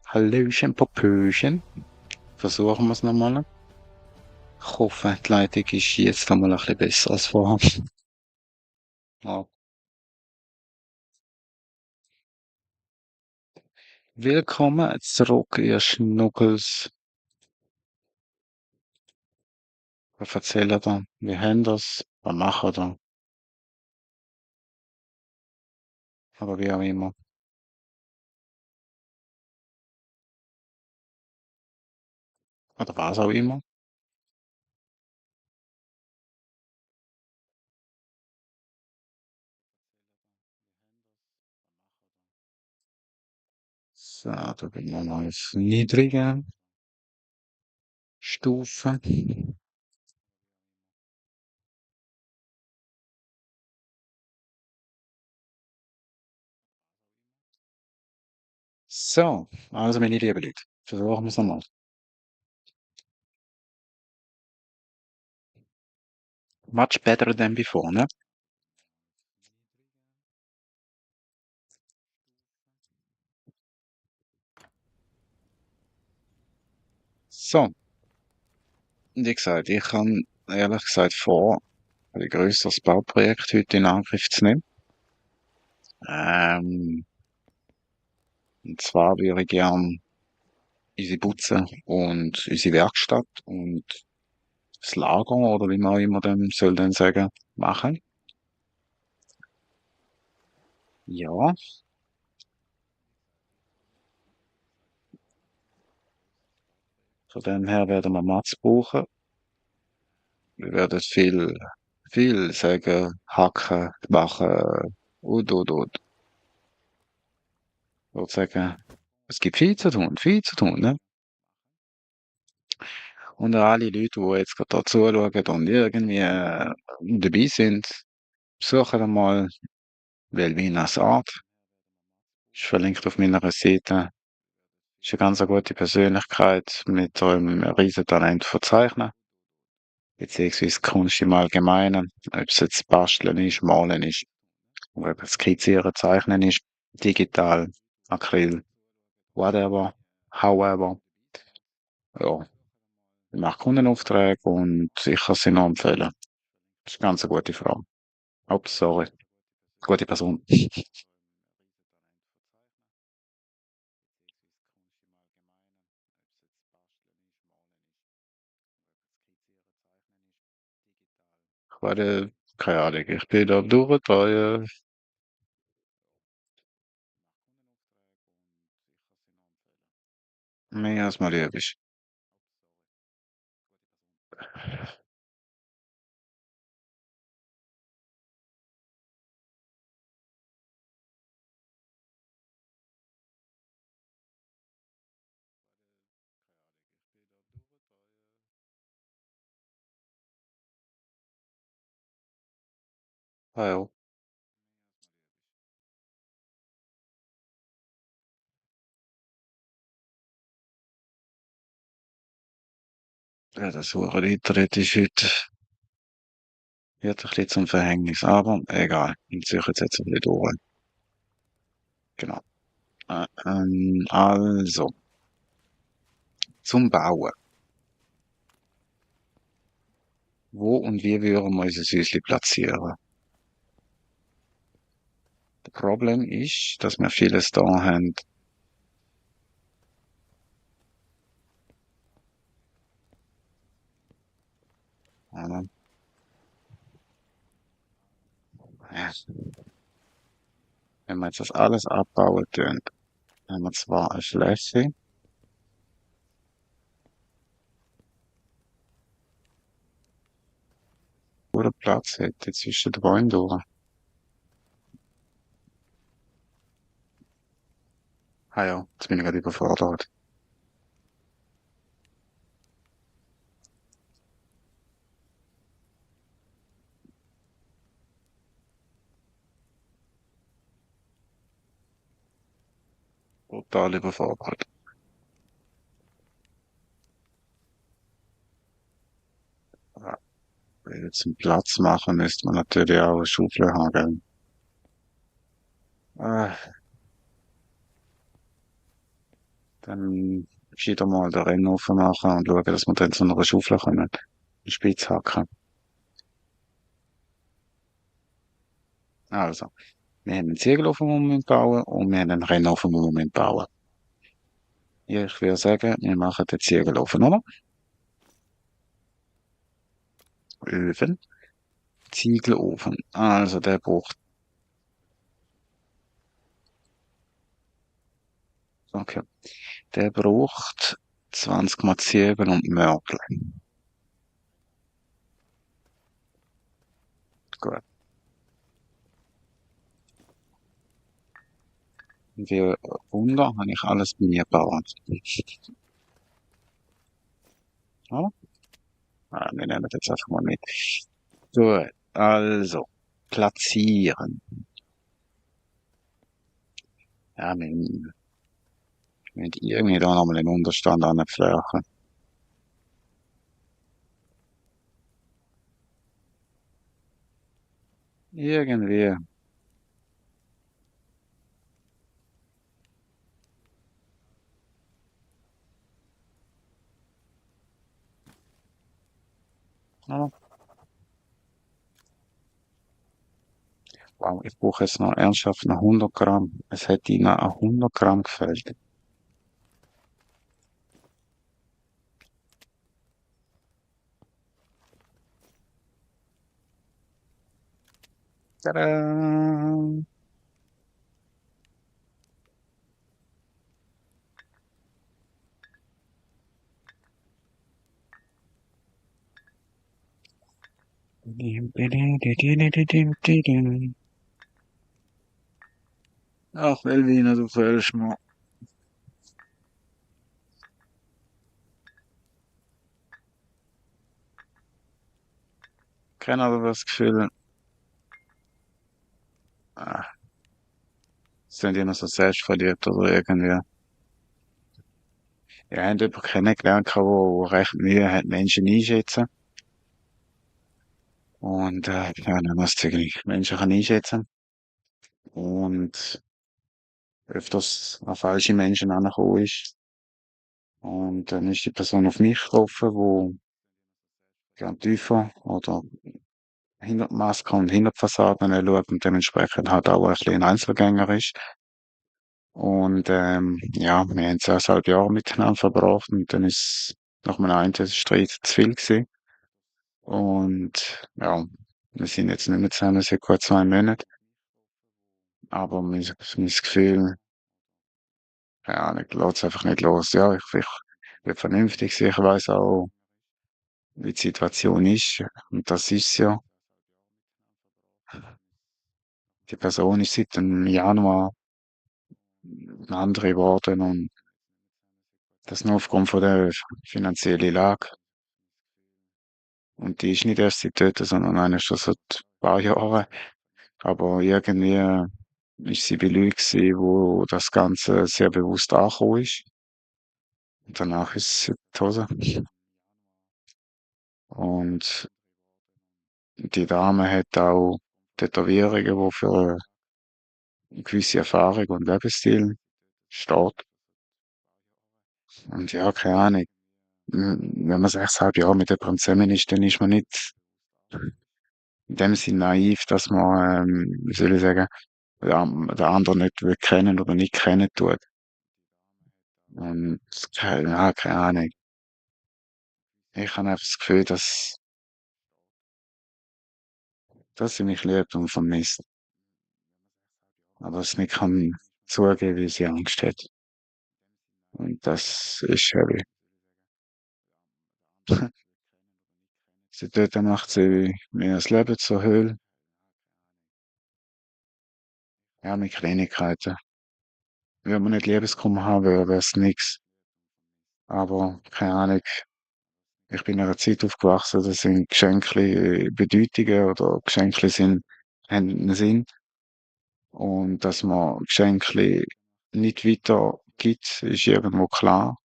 Hallöchen, Popöchen. Versuchen wir es nochmal. Ich hoffe, die Leitung ist jetzt einmal ein bisschen besser als vorher. Ja. Willkommen zurück, ihr Schnuckels. Was erzählt ihr? Wie haben das? Was machen ihr? Aber wie auch immer. Oder was auch immer. So, da bin wir noch auf niedriger Stufe. So, also meine lieben Leute, versuchen wir es nochmal. Much better than before, ne? So, wie gesagt, ich habe ehrlich gesagt vor, ein grösseres Bauprojekt heute in Angriff zu nehmen. Ähm, und zwar würde ich gern unsere Butze und unsere Werkstatt und das Lager, oder wie man auch immer dem soll dann sagen, machen. Ja, von dem her werden wir Mats brauchen. Wir werden viel sagen, hacken, machen und. Ich würde sagen, es gibt viel zu tun, ne? Und an alle Leute, die jetzt gerade da zuschauen und irgendwie dabei sind, suchen einmal Velvinas Art. Ist verlinkt auf meiner Seite. Ist eine ganz gute Persönlichkeit mit einem riesen Talent für Zeichnen, beziehungsweise Kunst im Allgemeinen. Ob es jetzt Basteln ist, Malen ist, oder ob es Skizzieren, Zeichnen ist, digital, Acryl, whatever, however. Ja, ich mache Kundenaufträge und ich kann sie noch empfehlen. Das ist eine ganz gute Frau. Ups, sorry. Gute Person. Ich werde, keine Ahnung, ich bin da durch, mehr als mir lieb ist. Ah, ja. Ja, das Hure Internet ist heute, wird ein bisschen zum Verhängnis, aber egal. Ich ziehe jetzt ein bisschen durch. Genau. Also, zum Bauen. Wo und wie würden wir unser Häuschen platzieren? Das Problem ist, dass wir vieles da haben. äh, ja, Wenn wir jetzt das alles abbauen tun, haben wir zwar eine Fläche, wo der Platz hätte zwischen den Bäumen durch. Ah ja, jetzt bin ich gerade überfordert. Total überfordert. Ja, wenn wir jetzt einen Platz machen, müsste man natürlich auch eine Schaufel haben, gell? Dann wieder mal den Rennen aufmachen und schauen, dass wir dann zu einer Schaufel kommen. Die Spitze hacken. Also, wir haben einen Ziegelofen, den wir bauen und wir haben einen Rennofen, den wir bauen. Ich würde sagen, wir machen den Ziegelofen, oder? Öfen. Ziegelofen. Also, der braucht, okay, der braucht 20 mal Ziegel und Mörtel. Gut. Wie Wunder habe ich alles bei mir gebaut. Ja? Wir nehmen das jetzt einfach mal mit. Gut. Also, platzieren. Ja, mit irgendwie da nochmal den Unterstand anflächen. Irgendwie. Ja. Wow, ich brauche jetzt noch ernsthaft noch 100 Gramm. Es hätte ihnen an 100 Gramm gefällt. Tada! Ach, Elvina, du fällst mir. Keine Ahnung, das Gefühl, ah, sind die noch so selbstverliebt oder irgendwie. Ja, ich habe jemanden kennengelernt, der recht Mühe hat, Menschen einschätzen. Und, ja, dann muss ich Menschen kann einschätzen. Und öfters an falsche Menschen angekommen ist. Und dann ist die Person auf mich getroffen, wo gern tiefer oder hinter die Maske und hinter die Fassade schaut und dementsprechend halt auch ein bisschen ein Einzelgänger ist. Und ja, wir haben 6,5 Jahre miteinander verbracht und dann ist nach meinem einen Streit zu viel gewesen. Und ja, wir sind jetzt nicht mehr zusammen seit gut 2 Monaten. Aber mein Gefühl, keine Ahnung, lässt einfach nicht los. Ja, ich bin vernünftig sein. Ich weiß auch, wie die Situation ist. Und das ist ja. Die Person ist seit dem Januar eine andere geworden und das nur aufgrund von der finanziellen Lage. Und die ist nicht erst seit dort, sondern eigentlich schon seit ein paar Jahren. Aber irgendwie ist sie bei Leuten gewesen, wo das Ganze sehr bewusst angekommen ist. Und danach ist es in die Hose. Und die Dame hat auch Tätowierungen, die für eine gewisse Erfahrung und Lebensstil steht. Und ja, keine Ahnung. Wenn man 6,5 Jahre mit jemandem zusammen ist, dann ist man nicht in dem Sinn naiv, dass man, wie soll ich sagen, der andere nicht will kennen oder nicht kennen tut. Und ja, keine Ahnung. Ich habe einfach das Gefühl, dass sie mich liebt und vermisst. Aber es nicht kann zugeben, wie sie Angst hat. Und das ist heavy. Seitdem macht sie mir das Leben zur Hölle. Ja, mit Kleinigkeiten. Wenn man nicht Liebeskummer haben würde, wäre es nix. Aber keine Ahnung. Ich bin in einer Zeit aufgewachsen, da sind Geschenke Bedeutungen oder Geschenke haben einen Sinn. Und dass man Geschenke nicht weitergibt, ist irgendwo klar.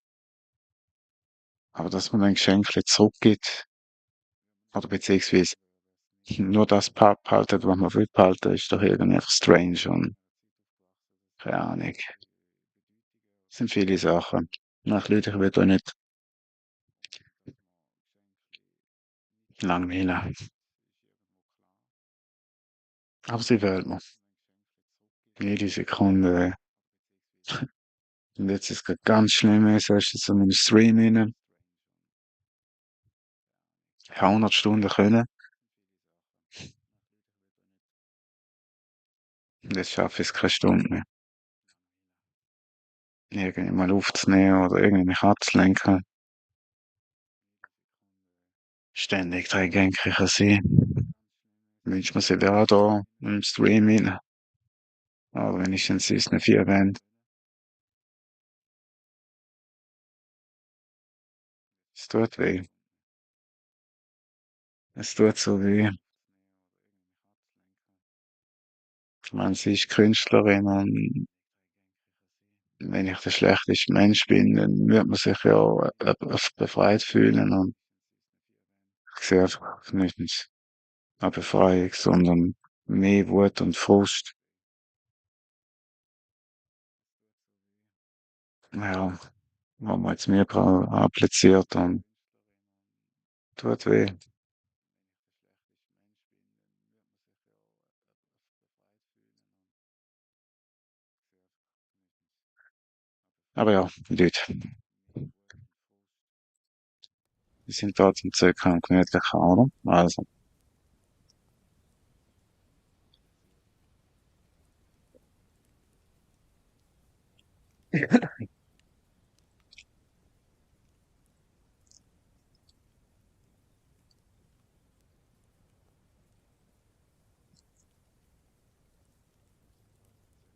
Aber dass man ein Geschenk zurückgibt, oder beziehungsweise nur das behalten, was man will behalten, ist doch irgendwie einfach strange und keine Ahnung. Es sind viele Sachen. Nach Leute, ich will da nicht langweilen. Aber sie wählt mir. Jede Sekunde. Und jetzt ist es gerade ganz schlimm, so ist es so in einem Stream rein. Ich habe 100 Stunden können. Und jetzt schaffe ich es keine Stunde mehr. Irgendwie mal aufzunehmen oder irgendwie mich abzulenken. Ständig dran denke ich an sie. Wünscht man sie wäre auch da im Stream rein. Aber wenigstens ist es eine 4 Band. Es tut weh. Es tut so weh. Ich meine, sie ist Künstlerin und wenn ich der schlechteste Mensch bin, dann wird man sich ja auch befreit fühlen und ich sehe einfach nicht eine Befreiung, sondern mehr Wut und Frust. Ja, haben wir jetzt mehr appliziert und tut weh. Aber ja, die Leute, die sind da zum Zirkel und gemütlich, oder? Also,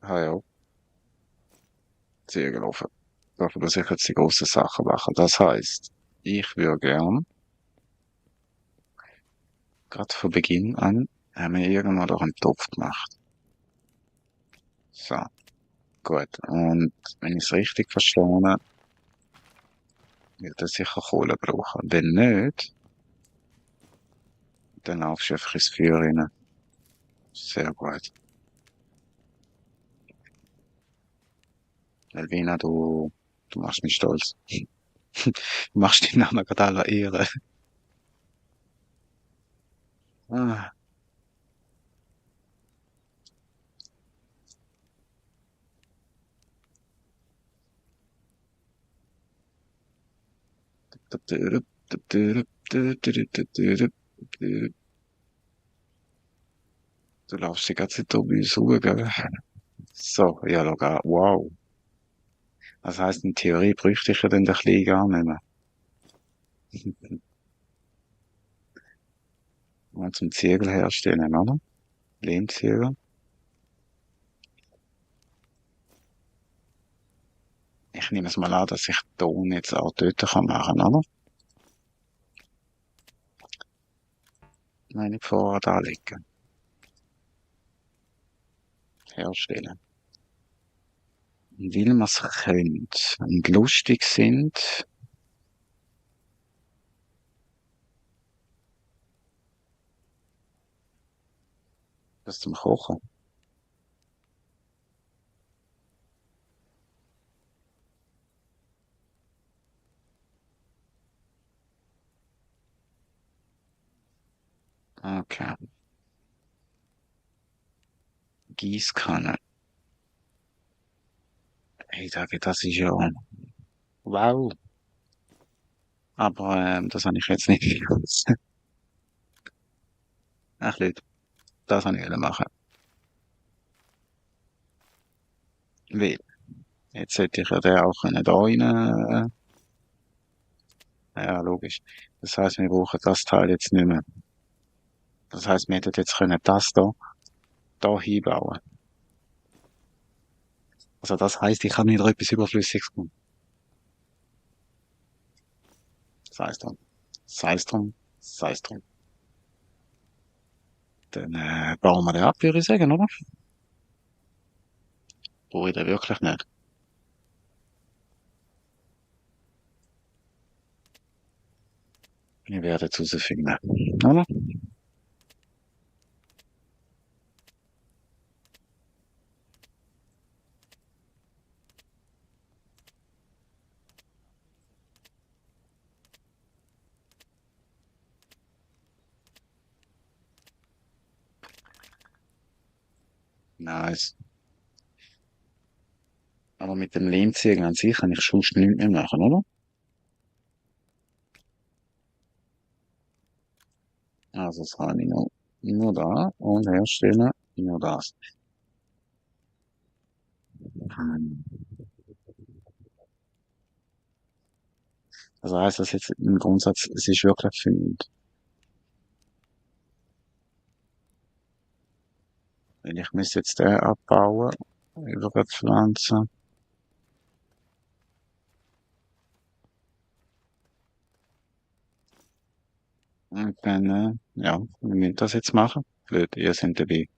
ja, sehr gelaufen. Dafür, dass ich jetzt die grossen Sachen mache. Das heisst, ich würde gern, gerade von Beginn an, haben wir irgendwann doch einen Topf gemacht. So, gut. Und wenn ich es richtig verstehe, wird er sicher Kohle brauchen. Wenn nicht, dann laufst du einfach ins Feuer rein. Sehr gut. Elvina, du machst mich stolz. Du machst die Namen gerade aller Ehre. Ah, du laufst die ganze Zeit um uns rum, gell? So, ja, schau an. Wow. Das heisst, in Theorie bräuchte ich ja dann den Kleinen gar nicht mehr. Mal zum Ziegel herstellen, oder? Lehmziegel. Ich nehme es mal an, dass ich Ton jetzt auch dort kann machen, oder? Meine Vorrat anlegen. Herstellen. Weil wir es können und lustig sind, das zum Kochen. Okay. Gießkanne. Ich sage, das ist ja, wow. Aber, das habe ich jetzt nicht gewusst. Ach, Leute, das habe ich machen. Weil, jetzt hätte ich ja den auch können da rein, ja, logisch. Das heißt, wir brauchen das Teil jetzt nicht mehr. Das heißt, wir hätten jetzt können das da hinbauen. Also das heißt, ich habe wieder etwas Überflüssiges gemacht. Sei es drum. Sei es drum. Sei es drum. Dann, bauen wir den ab, würde ich sagen, oder? Brauche ich den wirklich nicht. Wir werden es herausfinden. Oder? Nice. Aber mit dem Lehmziehen an sich kann ich sonst nichts mehr machen, oder? Also das kann ich nur da und herstellen, nur das. Hm. Also heißt das jetzt im Grundsatz, es ist wirklich für nichts. Wenn ich müsste jetzt den abbauen, über die Pflanze, und dann, ja, wir müssen das jetzt machen. Blöd, ihr seid dabei.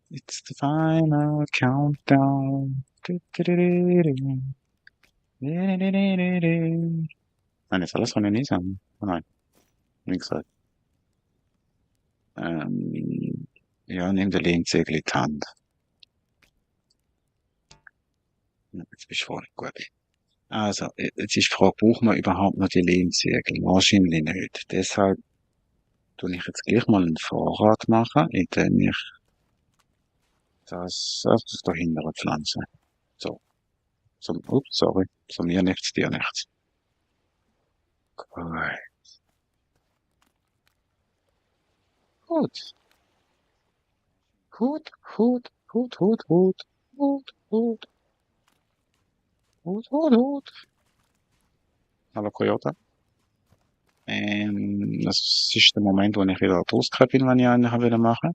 It's the final countdown. Du-du-du-du-du. Du-du-du-du-du. Nein, das alles kann ich nicht sagen. Oh nein, wie gesagt. Ja, nimm den Lehmzirkel in die Hand. Ja, jetzt bist du voll gut. Also, jetzt ist die Frage, brauchen wir überhaupt noch die Lehmzirkel? Wahrscheinlich nicht. Deshalb tue ich jetzt gleich mal einen Vorrat machen, indem ich das dahinter pflanze. So, ups, sorry, zu mir nichts, dir nichts. Gut, gut, gut, gut, gut, gut, gut, gut, gut, gut, gut, gut. Hallo Coyote. Das ist der Moment, wo ich wieder rausgekommen bin, wenn ich einen haben machen.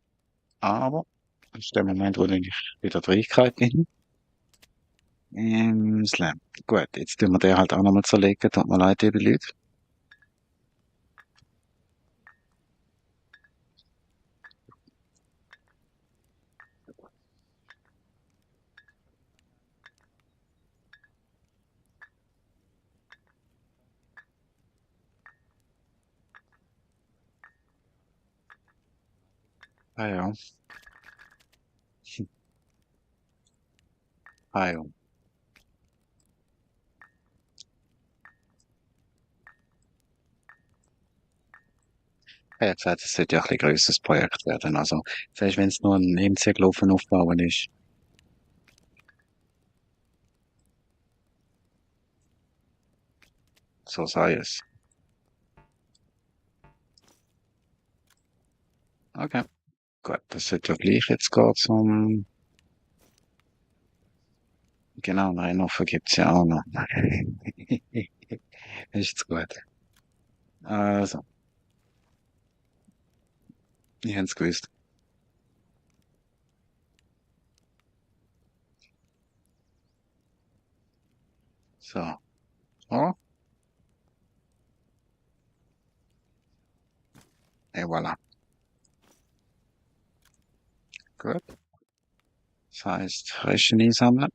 Aber, das ist der Moment, wo ich wieder reingekommen bin. Slam. Gut, jetzt tun wir den halt auch nochmal zerlegen. Tut mir leid, liebe Leute. Ah ja, ah ja. Er hat gesagt, es sollte ja ein bisschen grösseres Projekt werden. Also, selbst wenn es nur ein MC-Gelaufen aufbauen ist, so sei es. Okay, gut, das sollte ja gleich jetzt gehen zum, genau, einen Rennhofen gibt's ja auch noch. Ist jetzt gut. Also, ich hab's gewusst. So, oh, et voilà. Gut. Das heißt, Resten einsammeln.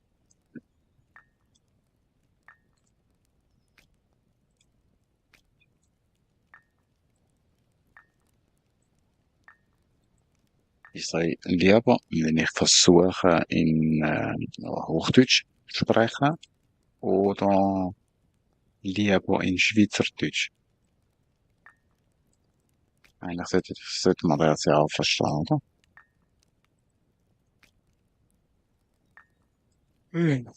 Ich sage lieber, wenn ich versuche, in Hochdeutsch zu sprechen oder lieber in Schweizerdeutsch. Eigentlich sollte man das ja auch verstehen, oder? Mhm.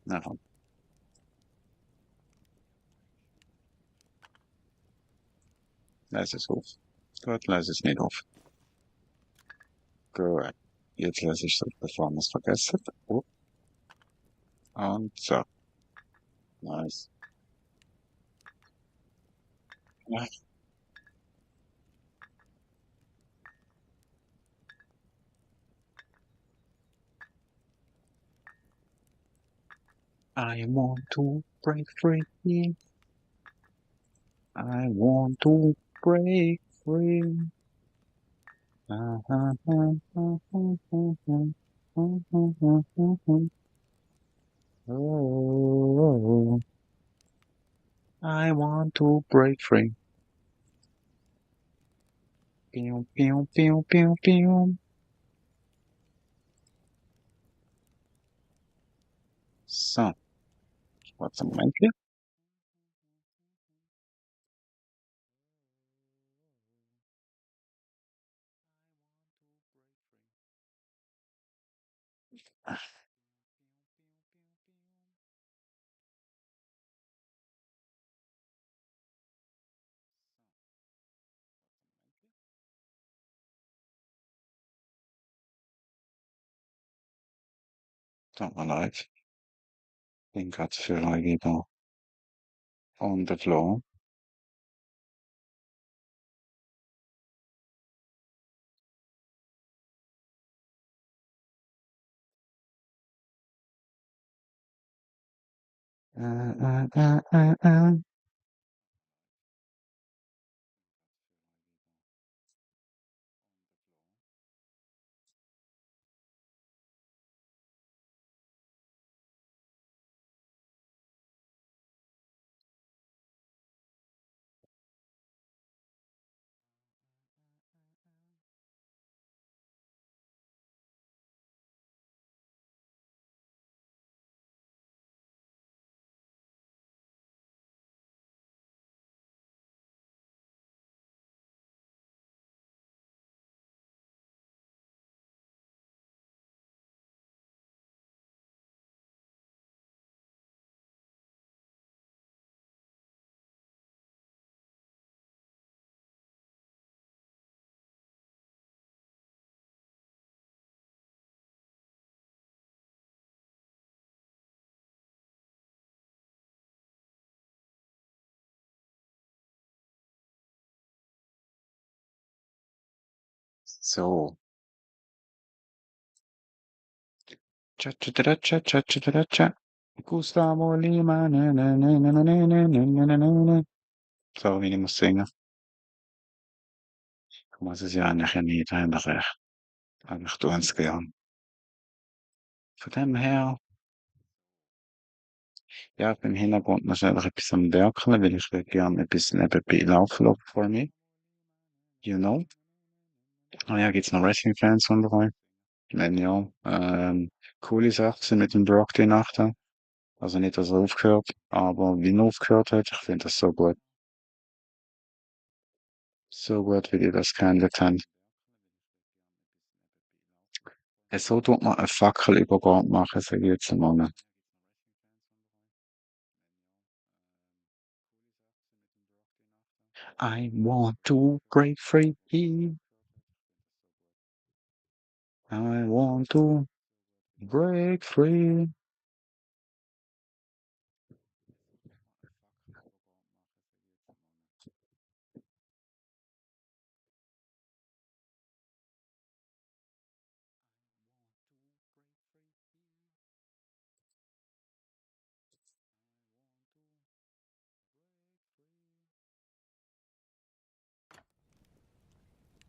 Ja, lass es auf. Gut, lass es nicht auf. Gut. Jetzt lasse ich es, bevor wir es vergessen. Oh, und so. Nice. Ja. I want to break free. I want to break free. Oh, I want to break free. Pium, pium, pium, pium, pium. So, what's a Moment hier? Tut mir leid. Bin gerade für wieder on the floor. Äh. So. Cha cha cha cha cha cha cha cha. Gustavo Lima. Na, na, na, na, na, na, na, na, na, na, na. So, wie ich muss singen. Ich muss es ja eigentlich nicht ändern. Aber ich tue es gern. Von dem her, ja, ich bin im Hintergrund noch schnell etwas am Werkeln, weil ich will gerne ein bisschen nebenbei laufen lassen for me. You know. Ah ja, gibt's noch Wrestling-Fans unter euch? Wenn ja, coole Sache sind mit dem Brock die Nacht. Also nicht, dass er aufgehört, aber wie er aufgehört hat, ich finde das so gut. So gut, wie die das gehandelt haben. So tut man eine Fackelübergabe machen, sage ich jetzt mal. I want to break free. I want to break free.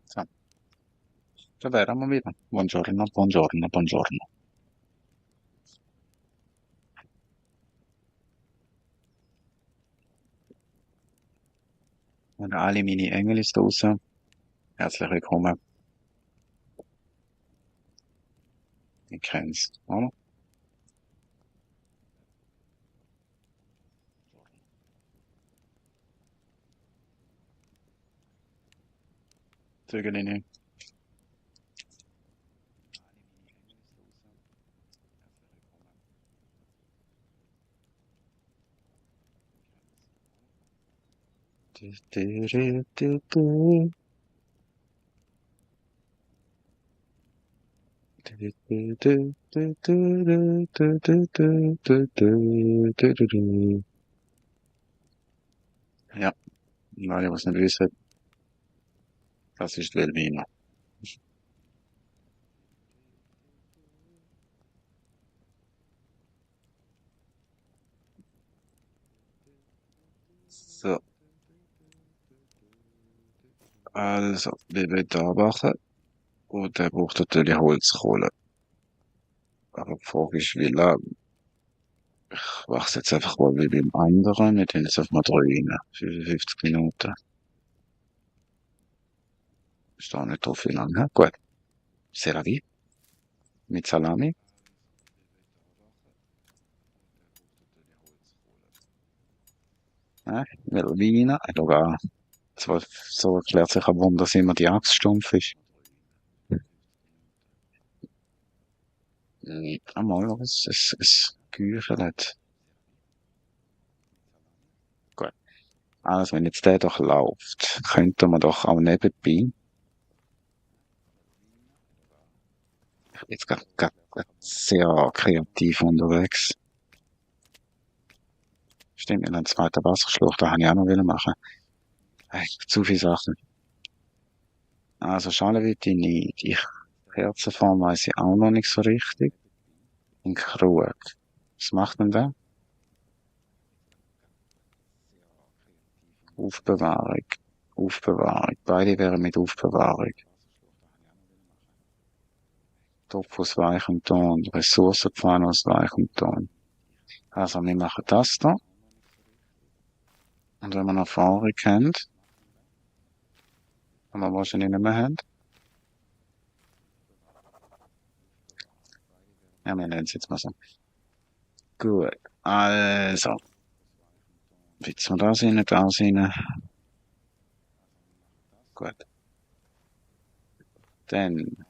So, da wären wir wieder. Buongiorno, buongiorno, buongiorno. Und alle meine Engel ist draußen. Herzlich willkommen. Ihr kennt's, oder? Zögerlinge. Du, du, du, du, du. Du, du, du, du, du, du, du, du, du, du, du, du, du. Ja, alle, was nicht wissen, das ist Velvina. So, also, wir wollen da machen. Und der braucht natürlich Holzkohle. Aber die Frage ist, wie lange? Ich wachse jetzt einfach mal wie beim anderen. Wir tun jetzt auf mal 3 rein. 55 Minuten. Ist da nicht so viel lang, ne? Gut. C'est la vie. Mit Salami. Velvina. Sogar. So erklärt sich ein Wunder, dass immer die Axt stumpf ist. Einmal, aber es küchelt. Gut. Also, wenn jetzt der doch läuft, könnte man doch auch nebenbei. Ich bin jetzt grad sehr kreativ unterwegs. Stimmt, in einem zweiten Wasserschlucht, da habe ich auch noch machen. Zu viele Sachen. Also, Schalewitte nicht. Kerzenform weiss ich auch noch nicht so richtig. Ein Krug. Was macht denn der? Aufbewahrung. Aufbewahrung. Beide wären mit Aufbewahrung. Topf aus weichem Ton. Ressourcenpfanne aus weichem Ton. Also, wir machen das da. Und wenn man Erfahrung kennt, wenn wir wahrscheinlich nicht mehr haben, ja, wir nennen es jetzt mal so. Gut. Also. Jetzt wir das rein, das rein. Gut. Dann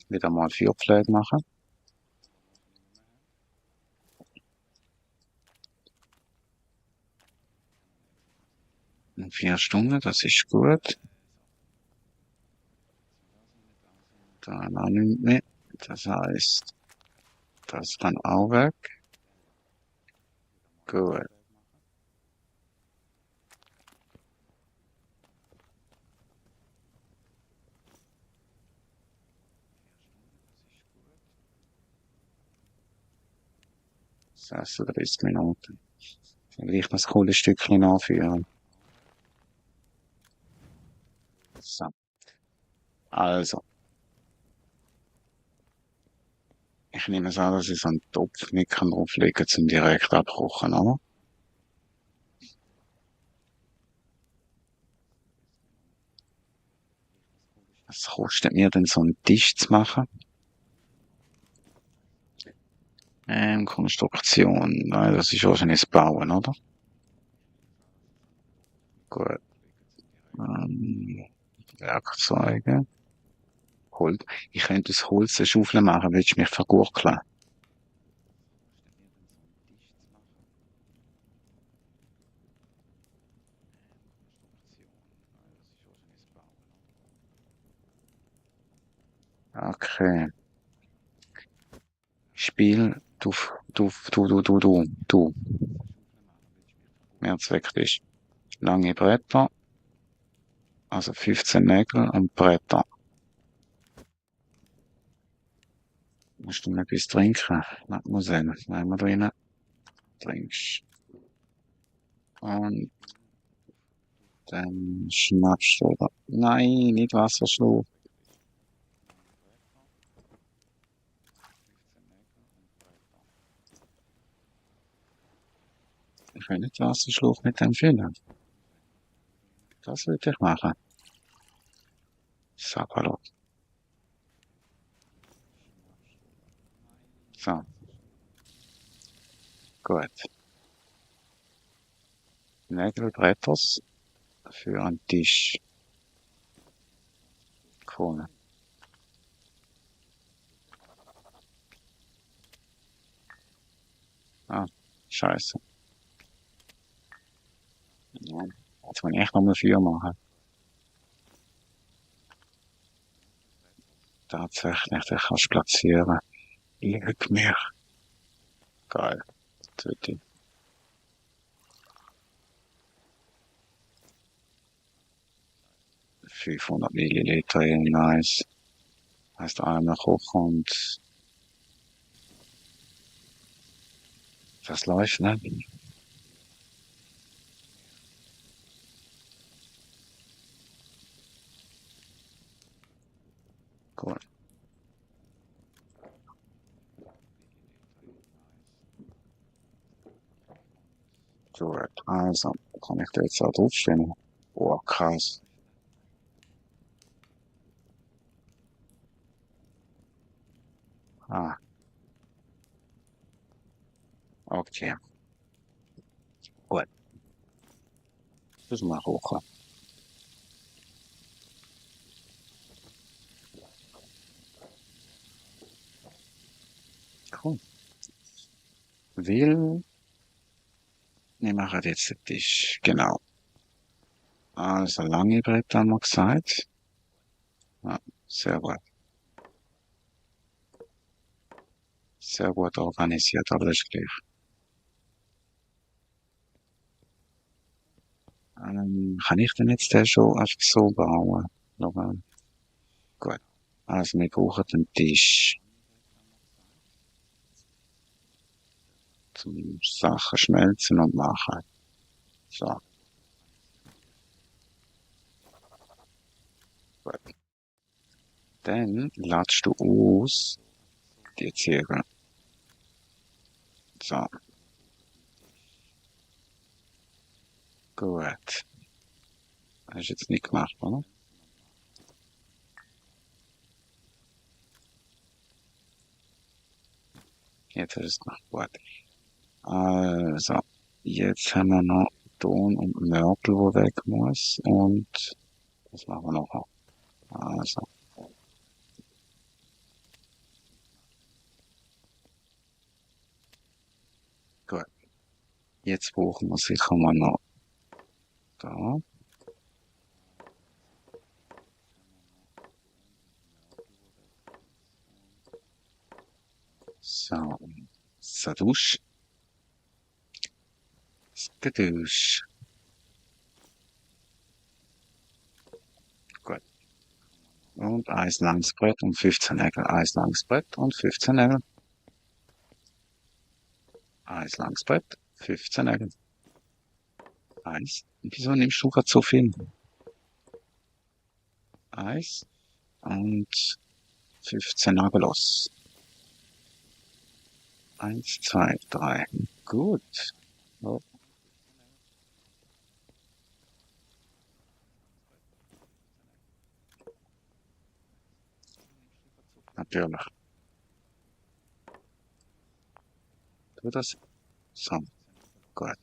wieder mal 4 Pflege machen. 4 Stunden, das ist gut. Dann auch nicht mehr. Das heißt, das kann auch weg. Gut. Das heißt, 30 Minuten. Dann will ich das coole Stückchen anführen. So. Also. Ich nehme es an, dass ich so einen Topf nicht kann drauflegen zum direkt abkochen, oder? Was kostet mir denn so einen Tisch zu machen? Konstruktion. Nein, das ist wahrscheinlich das Bauen, oder? Gut. Werkzeuge. Holz. Ich könnte aus Holz eine Schaufel machen, willst du mich vergurkeln? Okay. Spiel, du. Mehrzwecktisch. Lange Bretter, also 15 Nägel und Bretter. Musst du noch etwas trinken? Mademoiselle, nehmen wir drinnen. Trinkst. Und dann schnappst du, oder? Nein, nicht Wasserschluck. Ich will nicht Wasserschluck mit dem füllen. Das würde ich machen. Sapperlot. So, gut. Nägelbretters für einen Tisch. Cool. Ah, scheiße. Ja, jetzt muss ich echt nochmal 4 machen. Tatsächlich, den kannst du platzieren. Leck mich. Geil. Tüti. 500 Milliliter, nice. Heißt einmal kochen und das läuft, ne? Cool. Gut, also, kann ich da jetzt auch draufstehen? Oh, krass. Ah, okay. Gut, müssen wir hoch. Cool. Will, wir machen jetzt den Tisch. Genau. Also, lange Brett haben wir gesagt. Ja, sehr gut. Sehr gut organisiert, aber das ist gleich. Kann ich denn jetzt den schon einfach so bauen? Aber, gut. Also, wir brauchen den Tisch zum Sachen schmelzen und machen. So, gut. Dann ladst du aus die Ziegel. So, gut. Hast du jetzt nicht gemacht, oder? Jetzt hast du es gemacht. Gut. Also, jetzt haben wir noch Ton und Mörtel, wo weg muss. Und das machen wir noch. Also, gut. Jetzt brauchen wir sicher mal noch da. So, Sadusch, Skadusch. Gut. Und Eis langes Brett und 15 Nägel. Eis langes Brett und 15 Nägel. Eis langes Brett, 15 Nägel. Eis. Wieso nimmst du grad so viel? Eis und 15 Nägel los. Eins, zwei, drei. Gut. Oh, natürlich. Tu das. So, gut.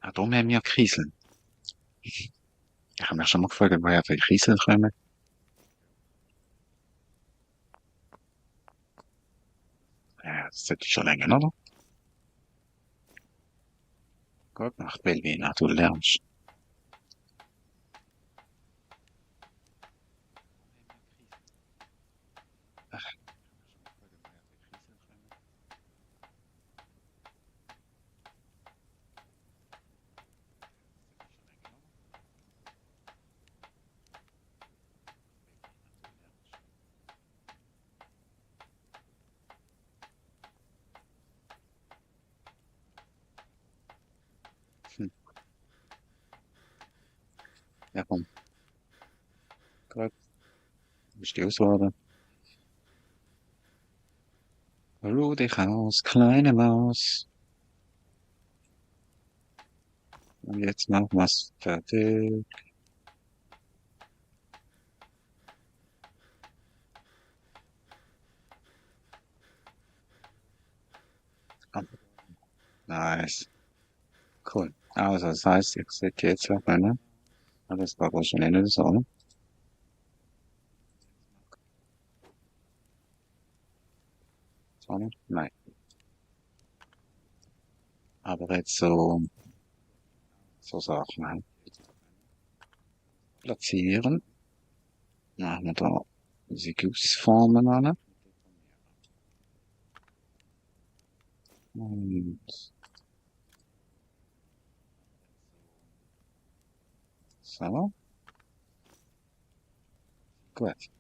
Ah, darum haben wir Kieseln. Ich habe mich schon mal gefragt, woher die Kieseln kommen. Ja, das sollte schon länger, oder? Gut, nach Belvina, du lernst. Hm. Ja, komm. Gut. Bist du ausgeworden? Ruh dich aus, kleine Maus. Und jetzt machen wir's fertig. Ah, nice. Cool. Also, das heißt, ich seht jetzt auch meine. Das war wahrscheinlich nicht so, ne? So, ne? Nein. Aber jetzt so Sachen halt. Platzieren. Machen wir da diese Gussformen an. Und so. Gut.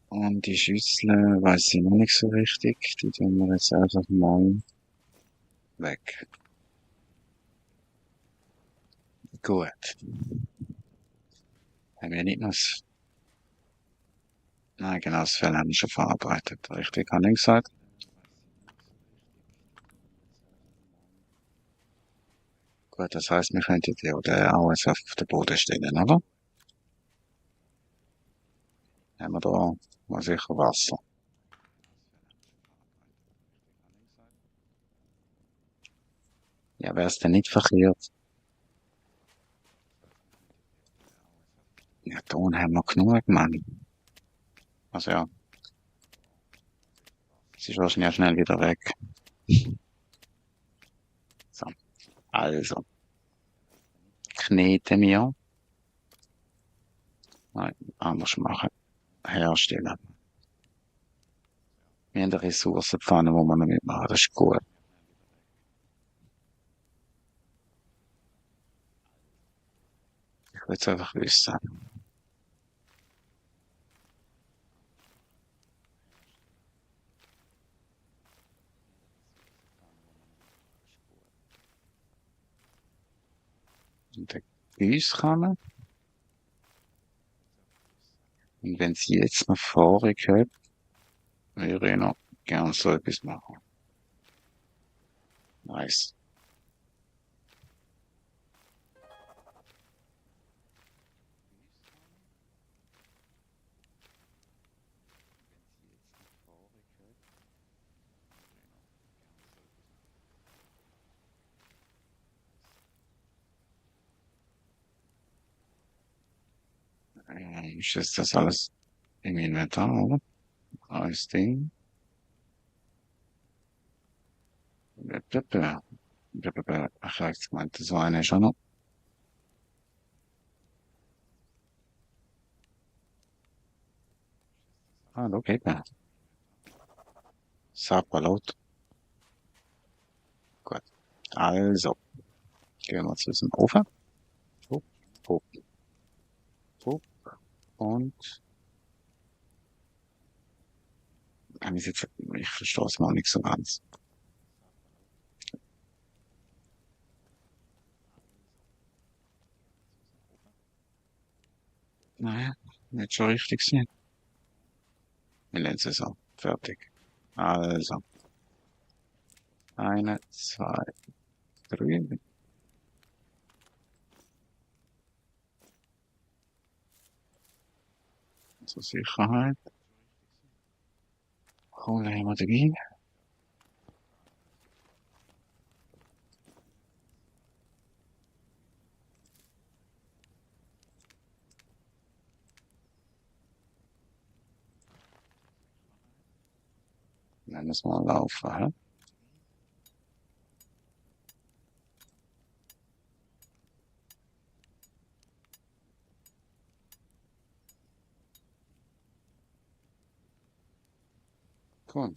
Und die Schüssel weiß ich noch nicht so richtig. Die tun wir jetzt einfach mal weg. Gut. Haben wir nicht noch Nein, genau, das Fell haben wir schon verarbeitet. Richtig, habe ich gesagt. Gut, das heißt, wir könnten ja den auch jetzt auf den Boden stellen, oder? Haben wir da mal sicher Wasser. Ja, wäre es denn nicht verkehrt? Ja, Ton haben wir genug, Mann. Also ja, es ist wahrscheinlich auch schnell wieder weg. So, also, kneten wir. Nein, anders machen. Herstellen. Wir haben eine Ressourcenpfanne, wo wir noch mitmachen. Das ist gut. Ich will es einfach wissen. Und der Gießkanne. Und wenn sie jetzt noch vorig hat, würde ich noch gern so etwas machen. Nice. Ist jetzt das alles im Inventar, oder? Alles Ding. Ach, ich meinte, so eine schon noch. Ah, da geht man. Sapperlaut. Gut. Also, gehen wir zu diesem Ofen. Hopp, hopp, hopp. Und, ich verstehe es mal nicht so ganz. Naja, nicht schon richtig sein. Wir nennen es so. Fertig. Also, eine, zwei, drei. Zur Sicherheit. Kohle haben wir dabei. Nennen es mal laufen, hä? Cool.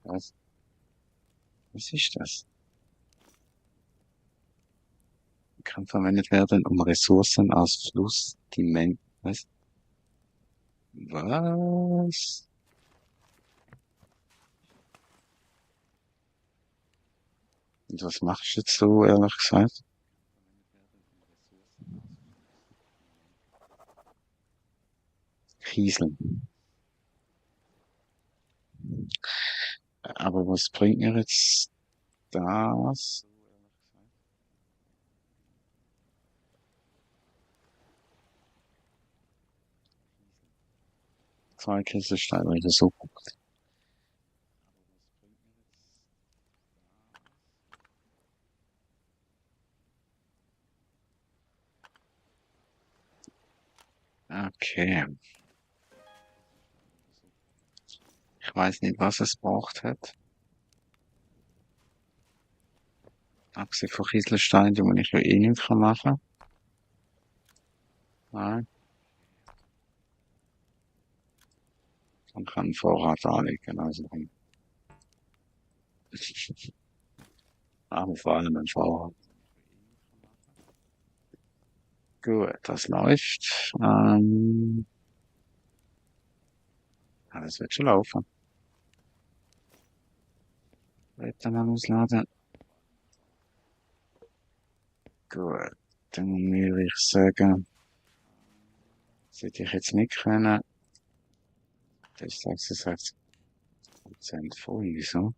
Was, was ist das? Kann verwendet werden, um Ressourcen aus Flussdimensionen. Was? Was? Und was machst du jetzt so, ehrlich gesagt? Kieseln. Aber was bringt mir jetzt das? Zwei Kieselsteine, welche Suppe. Okay. Ich weiß nicht, was es braucht hat. Abgesehen von Kieselsteinen, die man ich ja eh nicht machen kann. Nein, man kann einen Vorrat anlegen, also. Aber vor allem ein Vorrat. Gut, das läuft. Alles wird schon laufen. Weiter mal ausladen. Gut. Dann würde ich sagen, sollte ich jetzt nicht können. Das ist 66% von uns, so.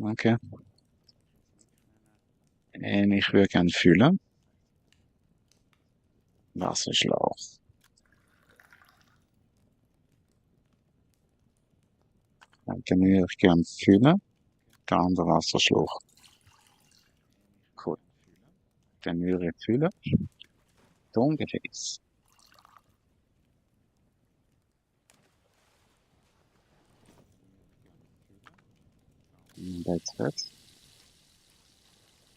Okay. Ich würde gerne füllen. Wasserschlauch. Dann würde ich gerne füllen. Der andere Wasserschlauch. Gut. Dann würde ich füllen. Tongefäß. Jetzt.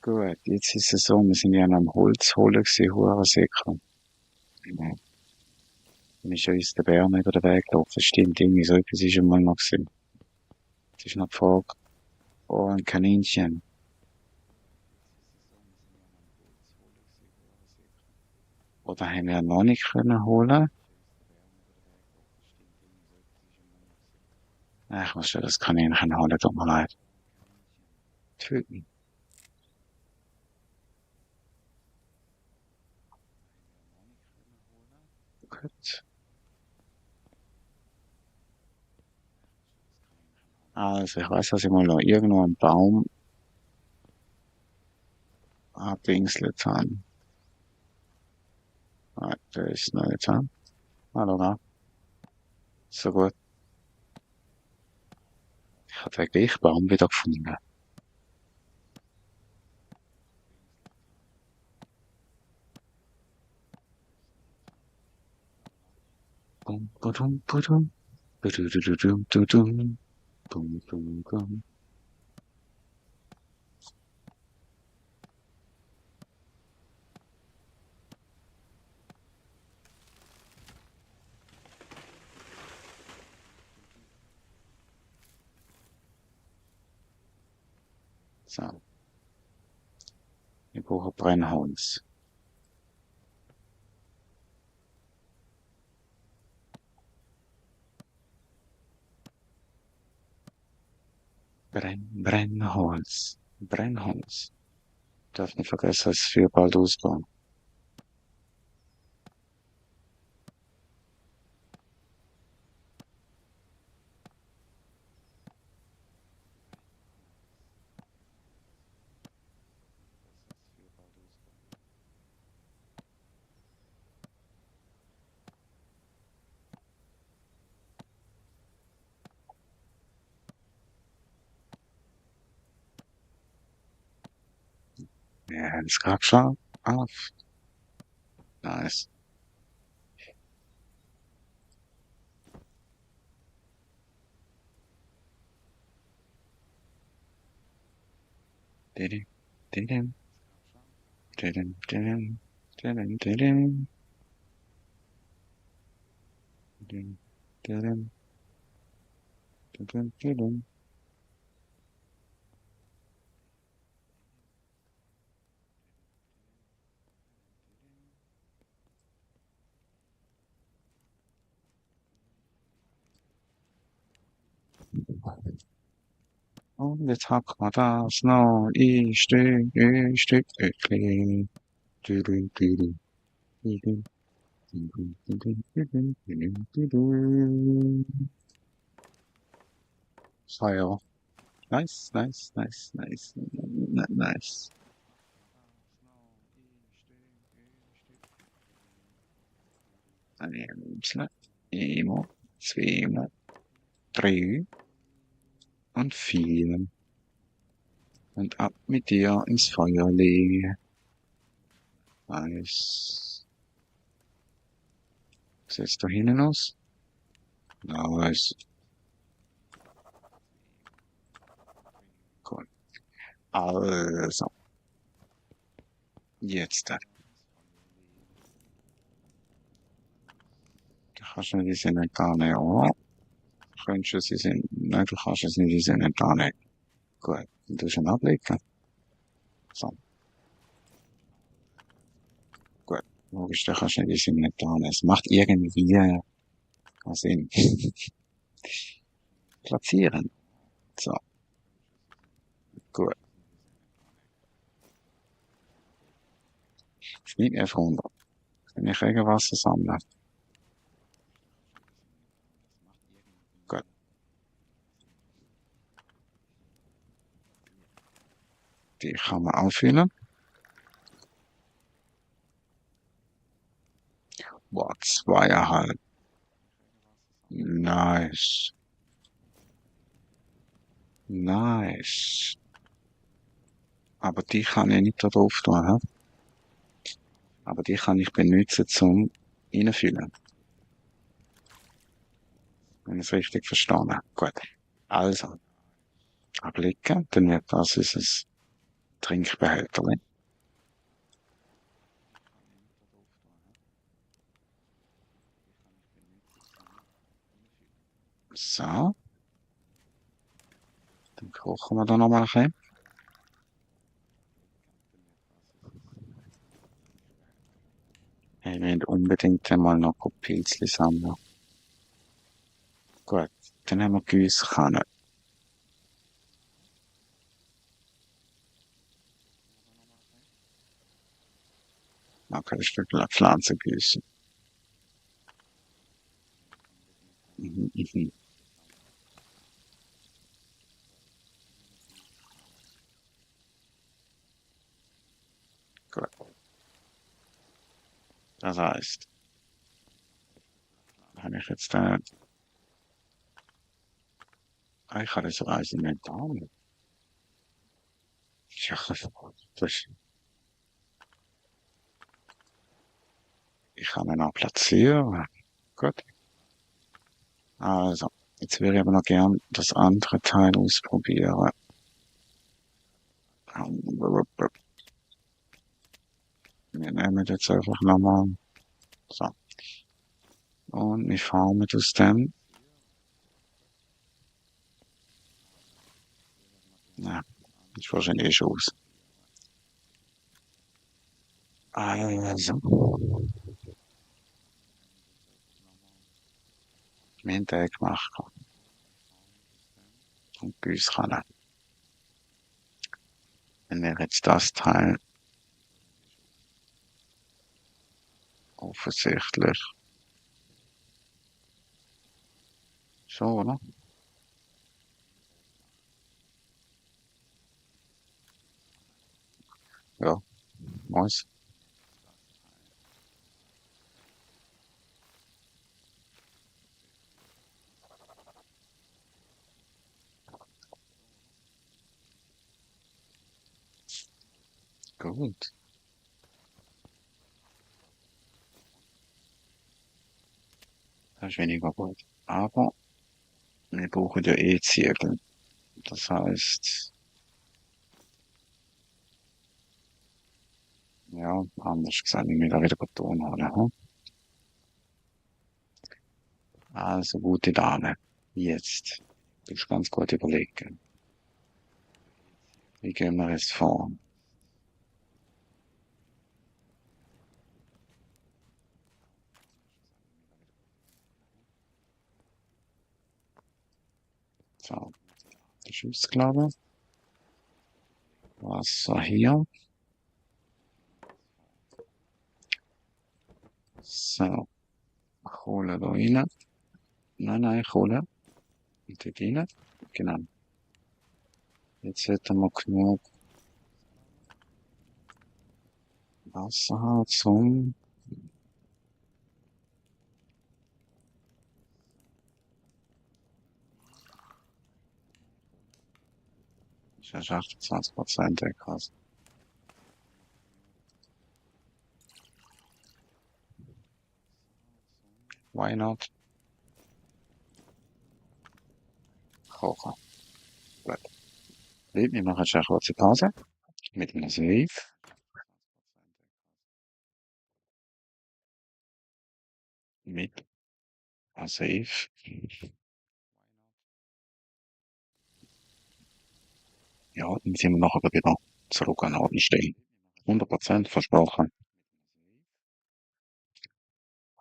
Gut, jetzt ist es so, wir sind ja noch am Holz holen gewesen, hure sicher. Ja. Dann ist ja uns der Bär über den Weg gelaufen. Stimmt, irgendwie so etwas ist einmal noch gewesen. Jetzt ist noch die Frage, oh, ein Kaninchen. Oder haben wir noch nicht können holen? Ich muss schon das Kaninchen holen, tut mir leid. Töten. Gut. Also, ich weiß, dass ich mal noch irgendwo einen Baum abdingselt habe. Nein, der ist noch nicht da. Hallo, da. So gut. Ich habe den gleichen Baum wieder gefunden. Bum, badum, badum. Badudududum, dudum. Bum, bum, bum. So. Ich brauche Brennholz. Brennholz. Brennholz. Darf nicht vergessen, dass wir bald ausbauen. Ja, es gab schon auf. Nice. Didim, didim, didim, didim, didim, didim, didim, didim, didim, didim. Und jetzt hacken wir das noch. Ich steh, didim, didim, didim, didim, didim, didim, didim, didim. Fire. Nice, nice, nice, nice, nice. Einmal, einmal, zweimal, drei und vier. Und ab mit dir ins Feuer legen. Nice. Sieht's da hinten aus? Nice. Cool. Also, jetzt. Da kannst du diese nicht da nehmen, oder? Könntest du sie sind, nein, du kannst es nicht, diese nicht da nehmen. Gut. Du schon ablegen. So. Logisch, da kannst du nicht in nicht tun. Es macht irgendwie keinen Sinn. Platzieren. So, gut. Schneid mir 100. Kann ich Regenwasser sammeln? Gut. Die kann man auffüllen. Boah, 2,5. Nice. Nice. Aber die kann ich nicht da drauf tun, hä? Aber die kann ich benutzen zum Reinfüllen. Wenn ich es richtig verstanden habe. Gut. Also, anklicken, dann wird das unser Trinkbehälter. So, dann kochen wir da nochmal ein bisschen. Ich will unbedingt einmal noch Pilzli sammeln. Gut, dann haben wir Gießkanne. Okay, das ist für Pflanzengießen. Mhm, mhm. Gut. Das heißt, wenn ich jetzt ich kann das Reisen nicht haben. Ja, das, ich kann ihn auch platzieren. Gut. Also, jetzt würde ich aber noch gern das andere Teil ausprobieren. Wir nehmen jetzt einfach nochmal so. Und wir formen aus dem. Ja, das ist wahrscheinlich eh schon aus. Also, wir haben den gemacht. Und Gießkanne. Wenn wir jetzt das Teil offensichtlich so, oder? Ja, was? Gut. Das ist weniger gut. Aber wir brauchen ja eh Ziegel. Das heißt, ja, anders gesagt, ich will da wieder Beton holen. Hm? Also, gute Dame. Jetzt. Du musst ganz gut überlegen. Wie gehen wir jetzt vor? So, das ist ausgeladen. Wasser hier. So, Kohle da rein. Nein, nein, Kohle. Und dort rein. Genau. Jetzt hätten wir genug Wasser haben zum, das ist 28% Eckas. Why not? Kochen. Gut. Wir machen jetzt eine kurze Pause. Mit einem Save. Mit einem Save. Ja, dann sind wir nachher wieder zurück an den Ort stehen. 100% versprochen.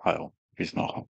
Also, bis nachher.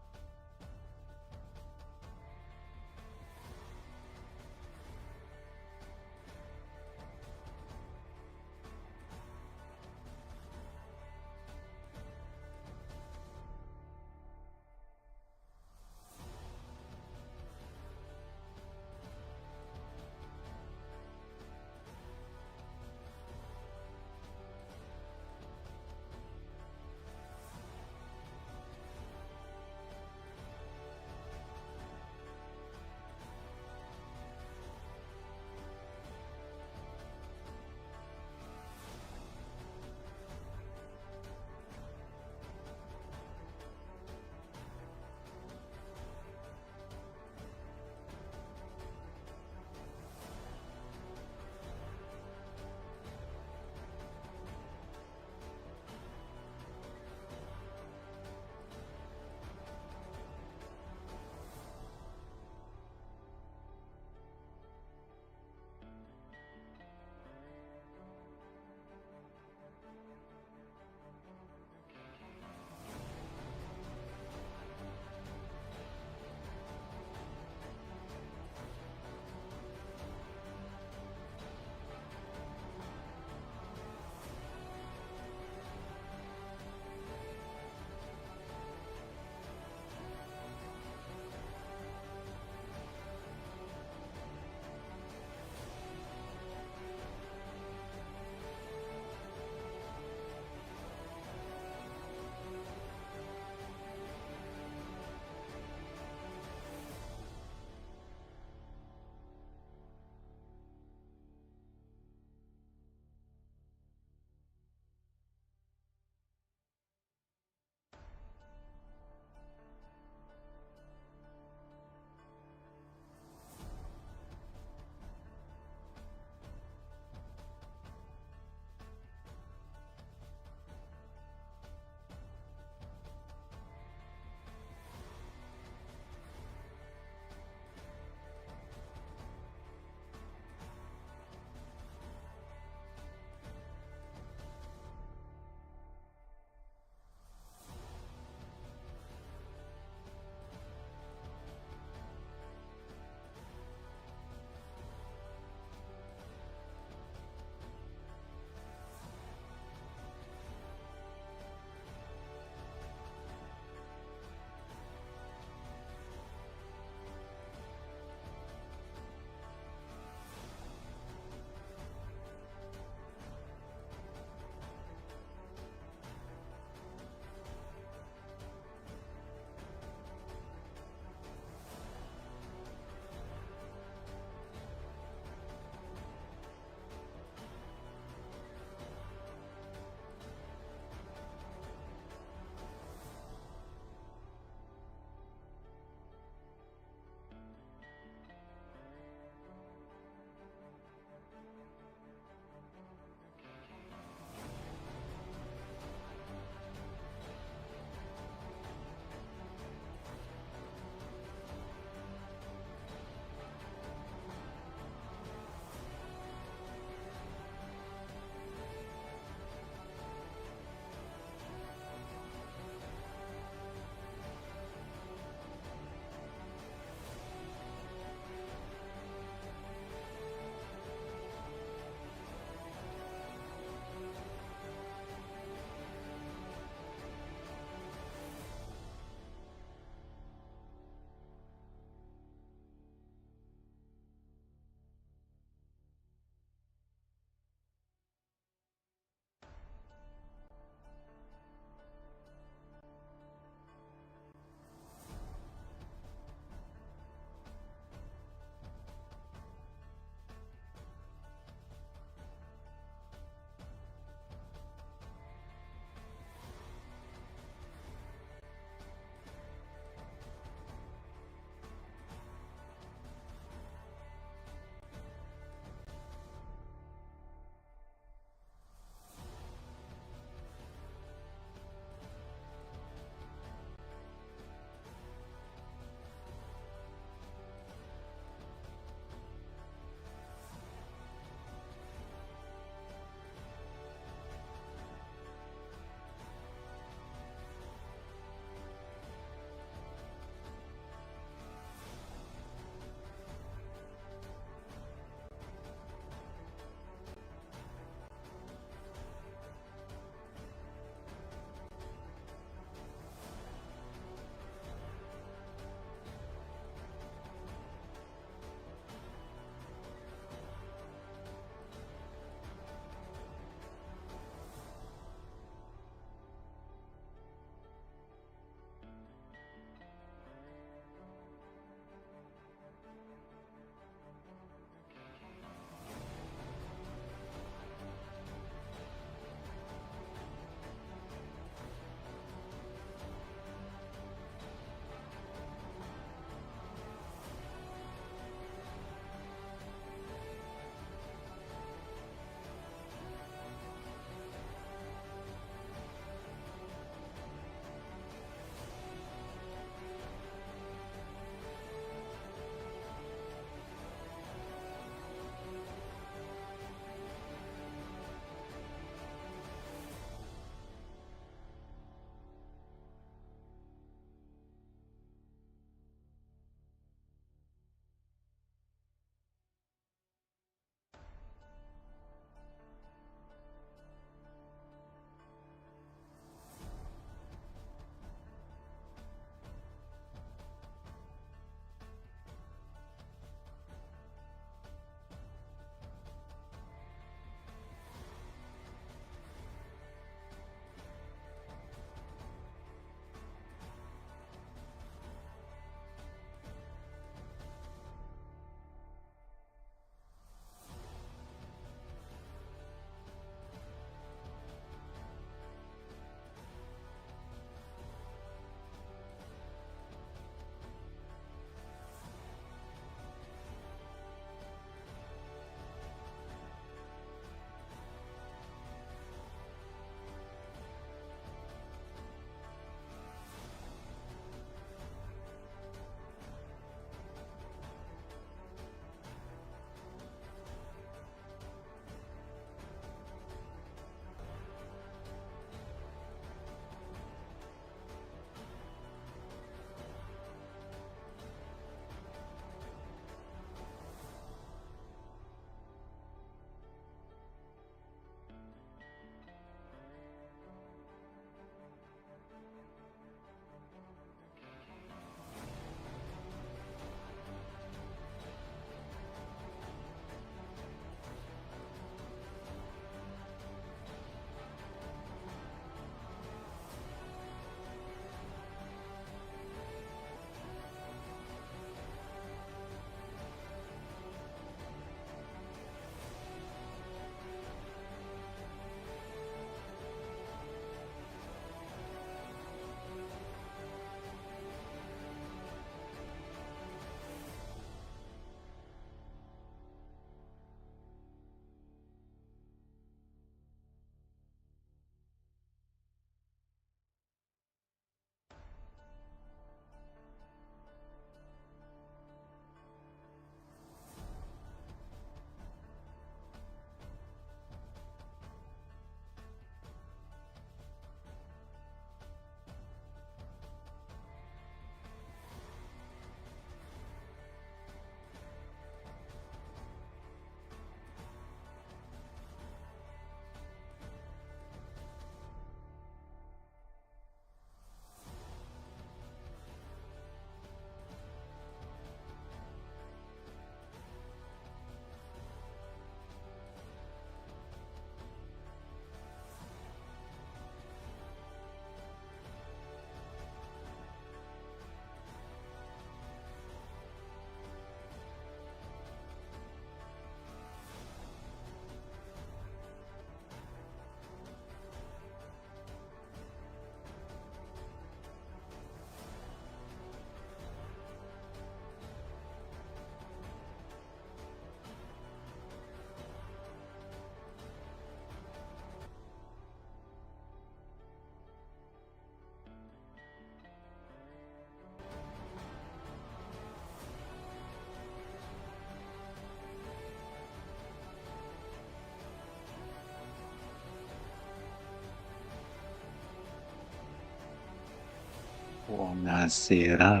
Buonasera.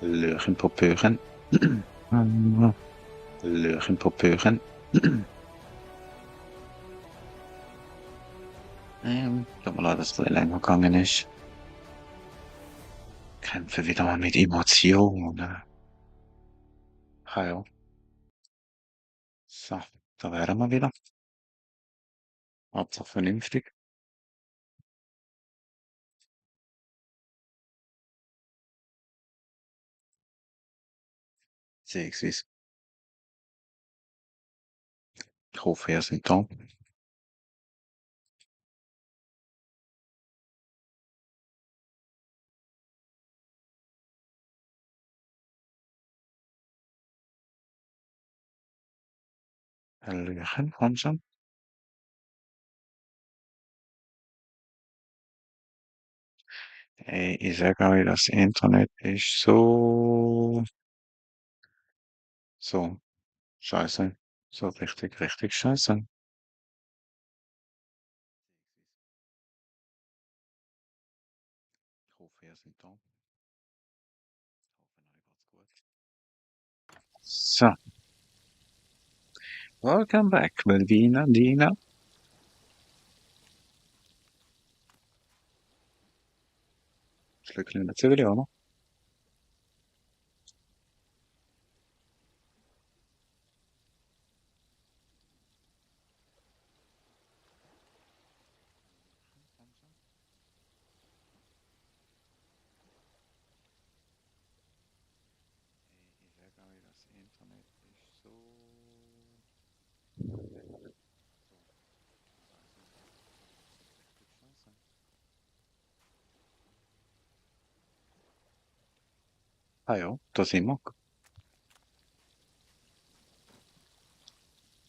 Löchen Popöchen. Löchen Popöchen. Tut mir leid, dass es ein bisschen länger gegangen ist. Kämpfe wieder mal mit Emotionen. Ah ja. So, da wären wir wieder. Hauptsache vernünftig. Beziehungsweise, ich hoffe, ihr seid da. Hallöchen, komm schon. Ey, ich sage euch, das Internet ist so scheiße. So richtig, richtig scheiße. Ich hoffe, ihr seid da. Ich hoffe, euch geht's gut. So, welcome back, Melvina, Dina. Schlückchen dazu, oder? Ich sage euch, das Internet ist so scheiße. Ah ja, da sind wir.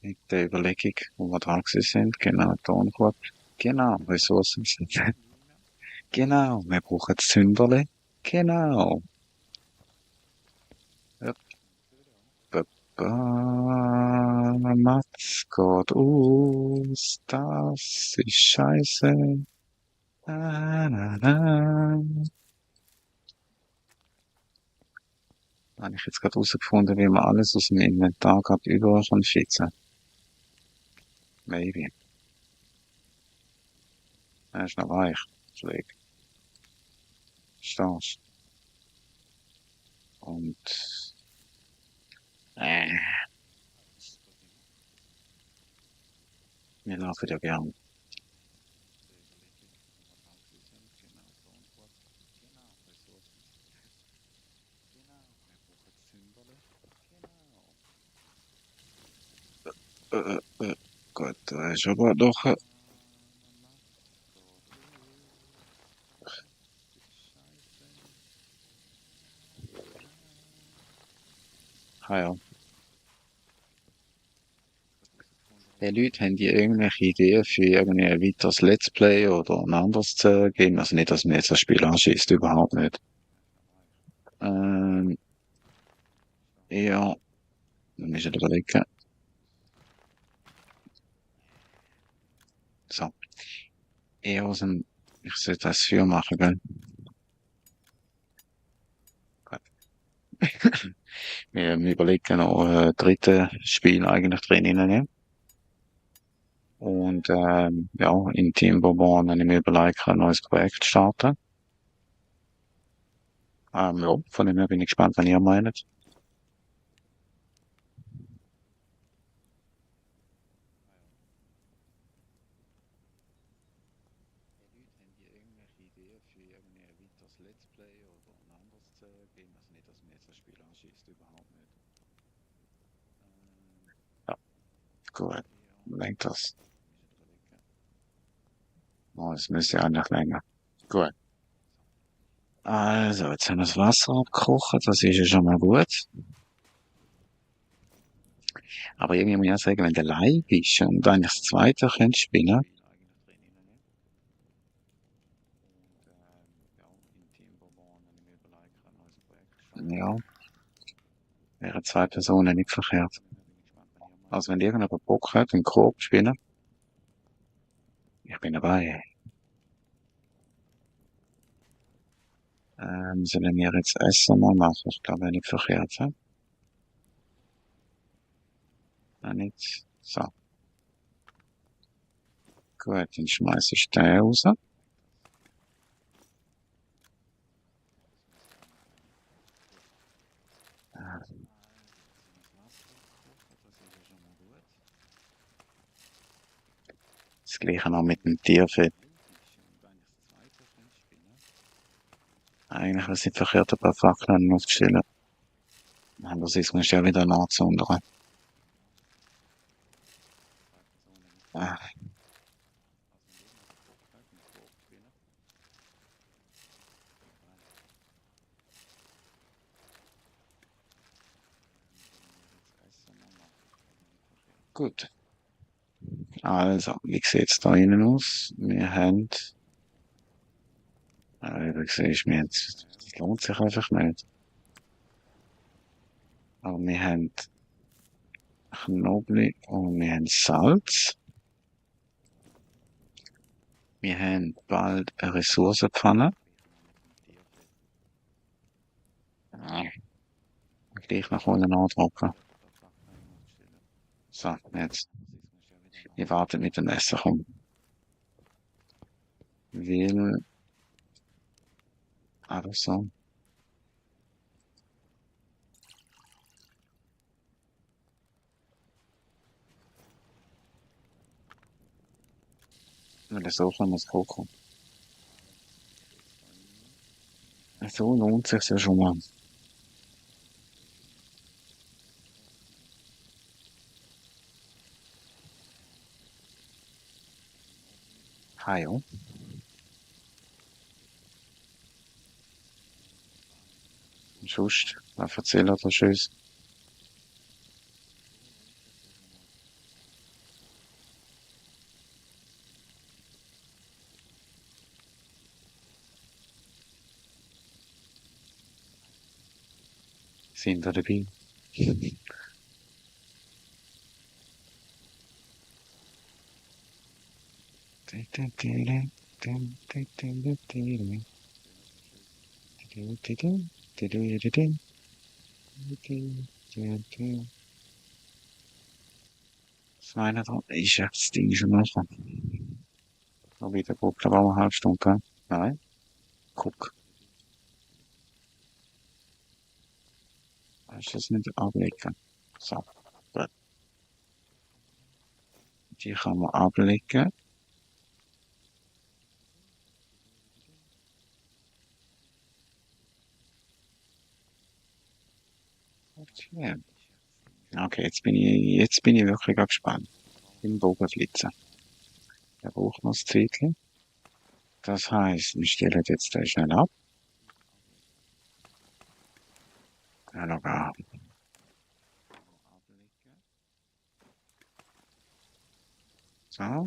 Mit der Überlegung, wo wir dran gewesen sind. Genau, Tonquad. Genau, Ressourcen sind. Genau, wir brauchen das Zünderle. Genau. Ja. Mats geht aus. Das ist scheiße. Na, na, na. Habe ich jetzt gerade herausgefunden, wie man alles aus dem Inventar gerade überall kann schützen. Maybe. Er ist noch weich. Schläg. Stehst. Und, äh, wir laufen ja gern. Gut, da ist aber doch, ah ja. Die Leute haben die irgendwelche Ideen für irgendwie ein weiteres Let's Play oder ein anderes Game. Also nicht, dass mir jetzt das Spiel anschießt, überhaupt nicht. Ähm, ja, dann müssen wir überlegen. So, eher aus dem, ich sollte das für machen, gell? Gut. Wir überlegen noch, dritte Spiel eigentlich drin nehmen. Und, ja, in Team Bourbon habe ich mir überlegt, ein neues Projekt zu starten. Ja, von dem her bin ich gespannt, was ihr meint. Die Leute haben die irgendwelche Ideen für irgendwie ein weiteres Let's Play oder ein anderes Game. Also nicht, dass mir jetzt das Spiel anschießt, überhaupt nicht. Ja, gut. Lenkt das. Oh, es müsste ja eigentlich länger. Gut. Also, jetzt haben wir das Wasser abgekocht, das ist ja schon mal gut. Aber irgendwie muss ich auch sagen, wenn du allein bist und eigentlich das Zweite könntest spielen, ja, wären zwei Personen nicht verkehrt. Also wenn irgendjemand Bock hat, einen Koop zu spielen, ich bin dabei. Sollen wir jetzt Essen mal machen? Ich glaube, nicht verkehrt, hä? Nicht. So, gut, dann schmeiß ich den raus. Das Gleiche noch mit dem Tierfett. Eigentlich ist es nicht verkehrt, ein paar Fackeln aufzustellen. Andererseits musst du ja wieder nachzünden. Ah, gut. Also, wie sieht's da innen aus? Wir haben, wie siehst du mir jetzt? Das lohnt sich einfach nicht. Aber wir haben Knoblauch und wir haben Salz. Wir haben bald eine Ressourcenpfanne. Gleich nach unten andrücken. So, jetzt. Ich warte mit dem Essen, komm. Will, einfach so. Weil so kann man es kochen. So lohnt sich ja schon mal. Hi, oh. Und sonst, was erzählt er da Schönes? Sind da dabei? Das meine ich hab das Ding schon machen. Da wieder guck, da war eine halbe Stunde, gell? Nein, guck. Kannst du das nicht ablegen? So, gut. Die kann man ablegen. Okay, okay, jetzt bin ich wirklich gespannt. Im Bogenflitzen. Der braucht noch das Zettel. Das heißt, wir stellen jetzt den schnell ab. Ja, locker. So,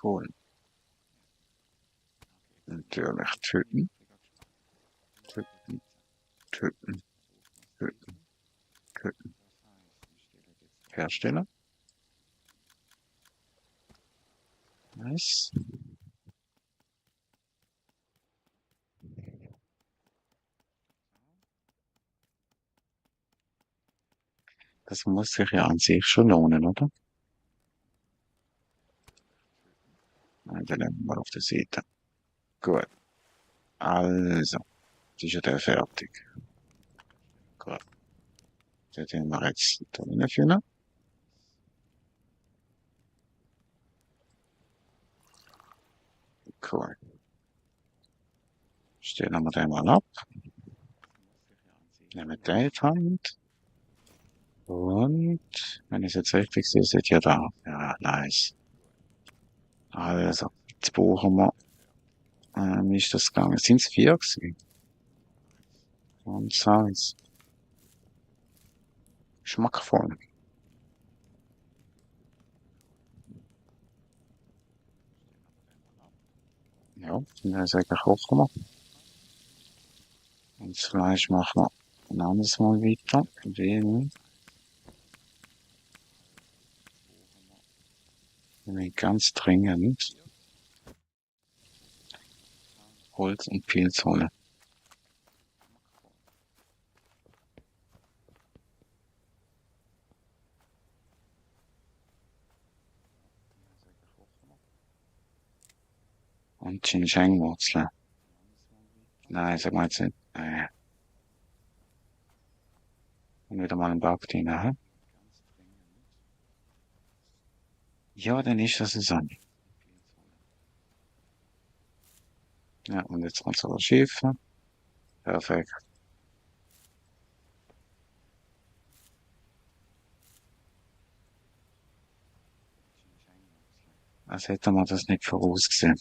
cool. Natürlich töten, töten, töten, töten, töten. Herstellen. Nice. Das muss sich ja an sich schon lohnen, oder? Dann nehmen wir mal auf der Seite. Gut. Also, das ist ja der fertig. Gut. Den tun wir jetzt da reinfüllen. Cool. Stellen wir den mal ab. Nehmen den in die Hand. Und, wenn ich es jetzt richtig sehe, seht ihr da. Ja, nice. Also, jetzt brauchen wir, wie ist das gegangen? Sind es 4 gewesen? Und Salz. Geschmackvoll. Ja, dann sage ich auch mal. Und das Fleisch machen wir ein anderes Mal weiter. Weil wir ganz dringend Holz und Pilz holen. Und Xinjiang-Wurzeln. Nein, sag mal jetzt nicht. Und wieder mal einen Back drin, hä? Ja, dann ist das so. Ja, und jetzt kommt so schief. Perfekt. Als hätte man das nicht vorausgesehen.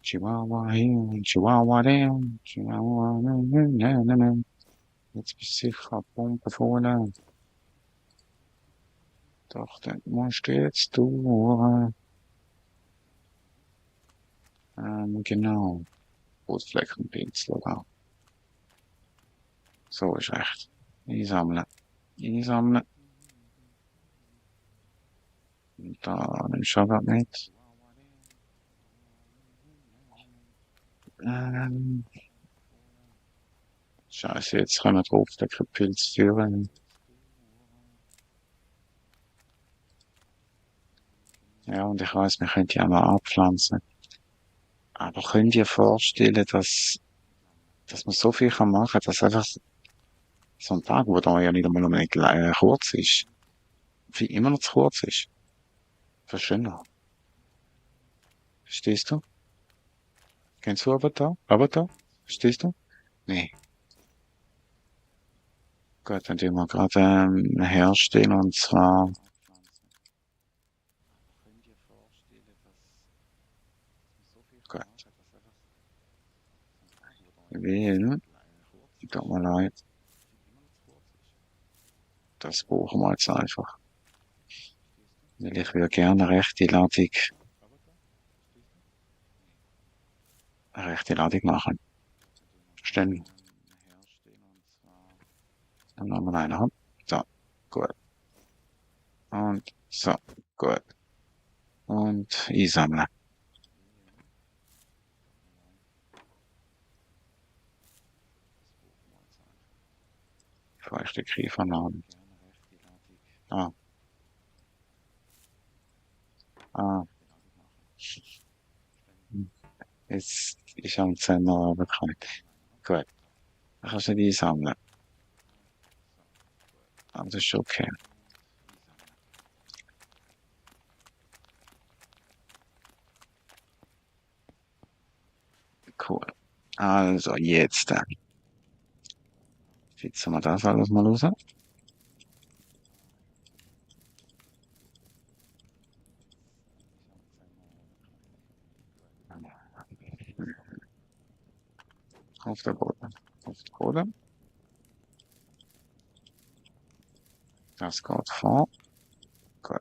Chihuahua hier, Chihuahua there, Chihuahua, na, na, na, na. Jetzt bist du sicher Pumpe vorne. Doch, das musst du jetzt durch. Genau. Rotfleckenpinsel, oder? So ist recht. Einsammeln. Einsammeln. Und da nimmst du auch grad mit. Ähm, Scheiße, jetzt können wir drauf den Pilz führen. Ja, und ich weiss, wir könnten ja mal abpflanzen. Aber könnt ihr vorstellen, dass man so viel kann machen, dass einfach so ein Tag, wo da ja nicht einmal kurz ist, wie immer noch zu kurz ist. Verstehst du? Verstehst du? Kennst du Avatar? Avatar? Verstehst du? Nee. Gut, dann tun wir gerade herstellen und zwar gut. Wählen. Tut mir leid. Das brauchen wir jetzt einfach. Weil ich würde gerne eine rechte Ladung machen. Verstehen? Dann haben wir eine Hand. So, gut. Und so, gut. Und einsammeln. Feuchte Griefernamen. Ah, ah. Jetzt ist am 10 bekannt. Gut. Dann kannst du die einsammeln. Aber das ist okay. Cool. Also, jetzt. Fitzen wir das alles mal raus. Auf der Boden. Auf der Boden. Das geht vor. Gut.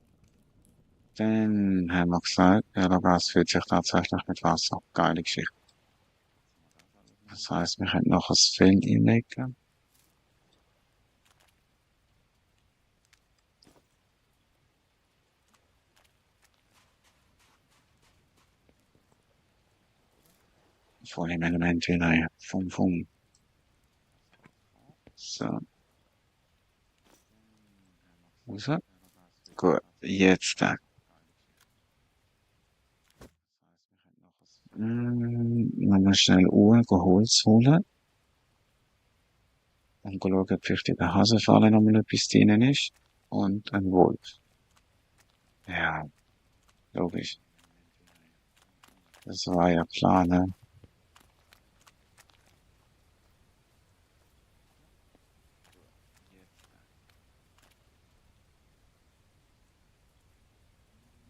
Dann haben wir gesagt, Gas füllt sich tatsächlich mit Wasser. Geile Geschichte. Das heißt, wir können noch ein Fell einlegen. Von dem Element hinein. Fum. So. Raus. Gut. Jetzt. Nochmal schnell Uhr, Holz holen. Und schauen, ob vielleicht in der Hasenfalle noch mal etwas drin ist. Und ein Wolf. Ja, logisch. Das war ja klar, ne?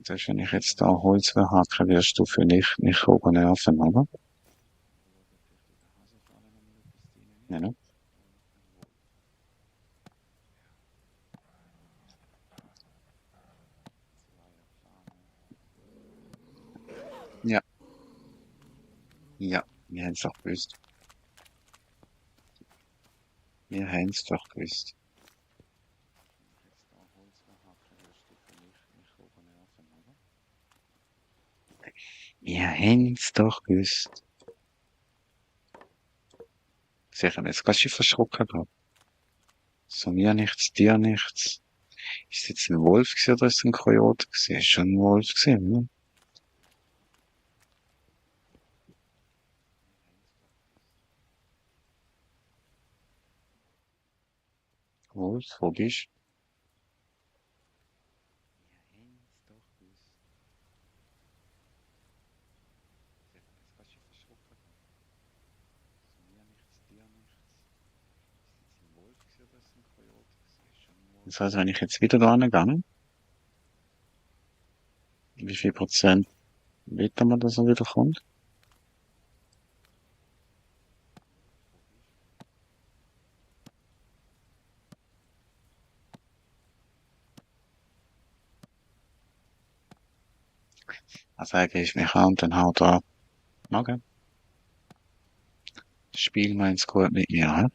Selbst wenn ich jetzt da Holz hacke, wirst du vielleicht mich auch nerven, oder? Ja, ne? Ja, ja, wir haben's doch gewusst. Wir haben's doch gewusst. Wir haben's doch gewusst. Sicher nicht. Ganz schön verschrocken grad. So mir nichts, dir nichts. Ist jetzt ein Wolf gewesen oder ist es ein Kojote gewesen? Ist schon ein Wolf gewesen, ne? Wolf, wo bist du? Das heißt, wenn ich jetzt wieder da hingehe, wie viel Prozent wetten wir, dass er wieder kommt? Also eigentlich ist mich an und dann haut er ab. Okay. Das Spiel meint's gut mit mir, hä?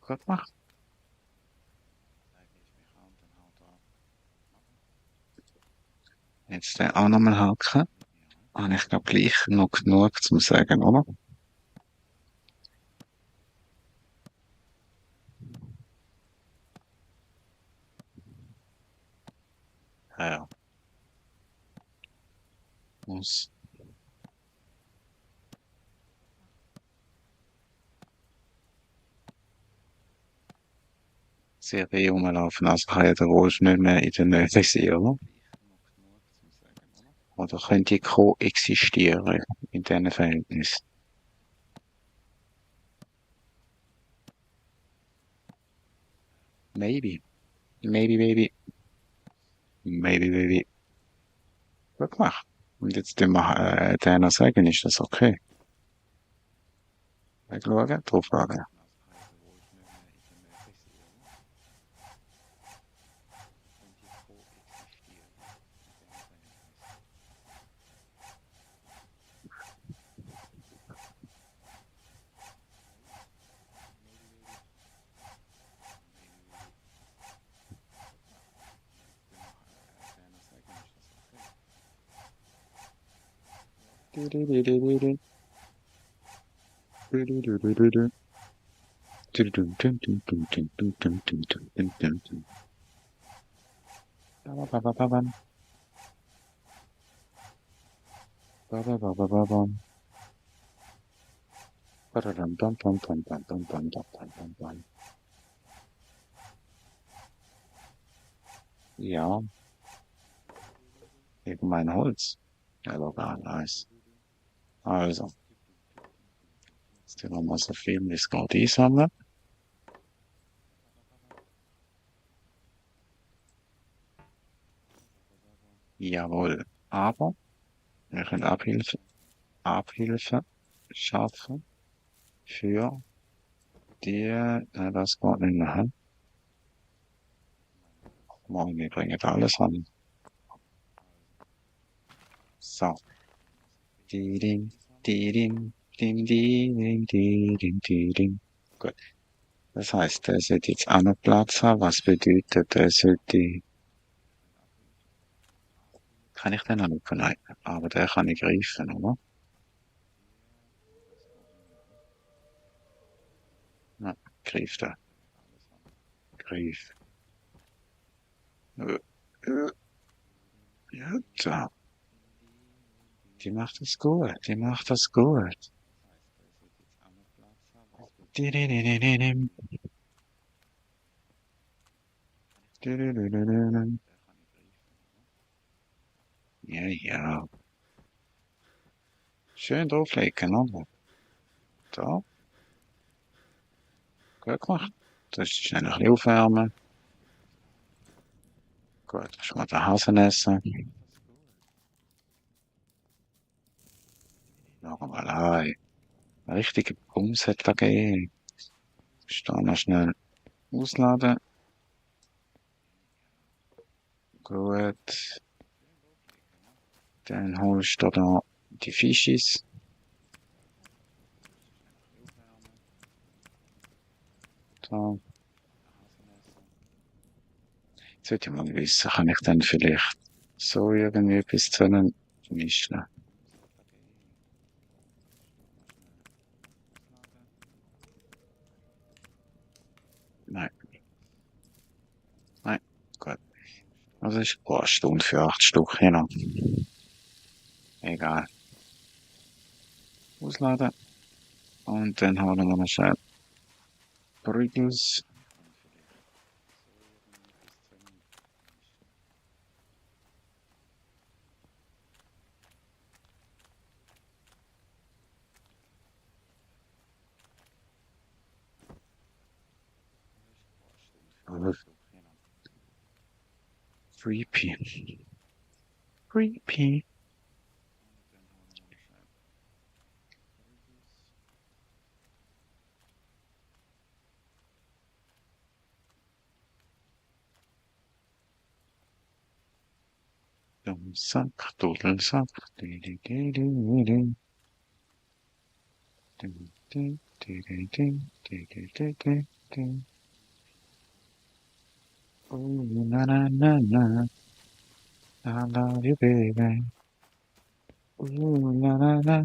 Gut gemacht. Jetzt den auch nochmal haken. Habe ich glaub gleich noch genug zum Sagen, oder? Ja, ja. Muss Serie rumlaufen, also kann ja der Wolf nicht mehr in der Nähe sein, oder? Oder könnte koexistieren in diesen Verhältnissen. Maybe. Maybe, maybe. Maybe, maybe. Gut gemacht. Und jetzt tun wir, denen sagen, ist das okay? Wegschauen, draufschauen. Ja, eben mein Holz. Ja, locker, nice. Also, jetzt tun wir mal so viel wie es geht einsammeln. Jawohl. Aber wir können Abhilfe schaffen für die, das geht nicht mehr. Hä? Morgen, wir bringen alles an. So. Didim, didim, dim, didim, didim, didim. Gut. Das heißt, der sollte jetzt auch noch Platz haben. Was bedeutet, der sollte, kann ich den auch nicht verneinen? Aber der kann ich greifen, oder? Ja, greift er. Greif. Äh, äh, Ja, da. Die macht das gut. Die macht das gut. Dididididim. Dididididim. Ja, ja. Schön drauflegen, oder? Da, gut gemacht. Das ist schnell ein bisschen aufwärmen. Gut, schon mal den Hasen essen. Noch einmal ein. Richtige Bums hat da gegeben. Da noch schnell ausladen. Gut. Dann holst du da die Fischis. Da. Jetzt würde ich mal wissen, kann ich dann vielleicht so irgendwie etwas zusammen mischen? Nein, nein, gut. Also ist, eine Stunde für 8 Stück, genau. Egal. Ausladen. Und dann holen wir noch schnell Brügels. Creepy. Creepy. Dudelsack, Dudelsack. Di, di, di, di, di, di. Di, di, di, di, di, di, di, di, di, di. Oh, na, na, na, na. I love you, baby. Ooh, na, na, na.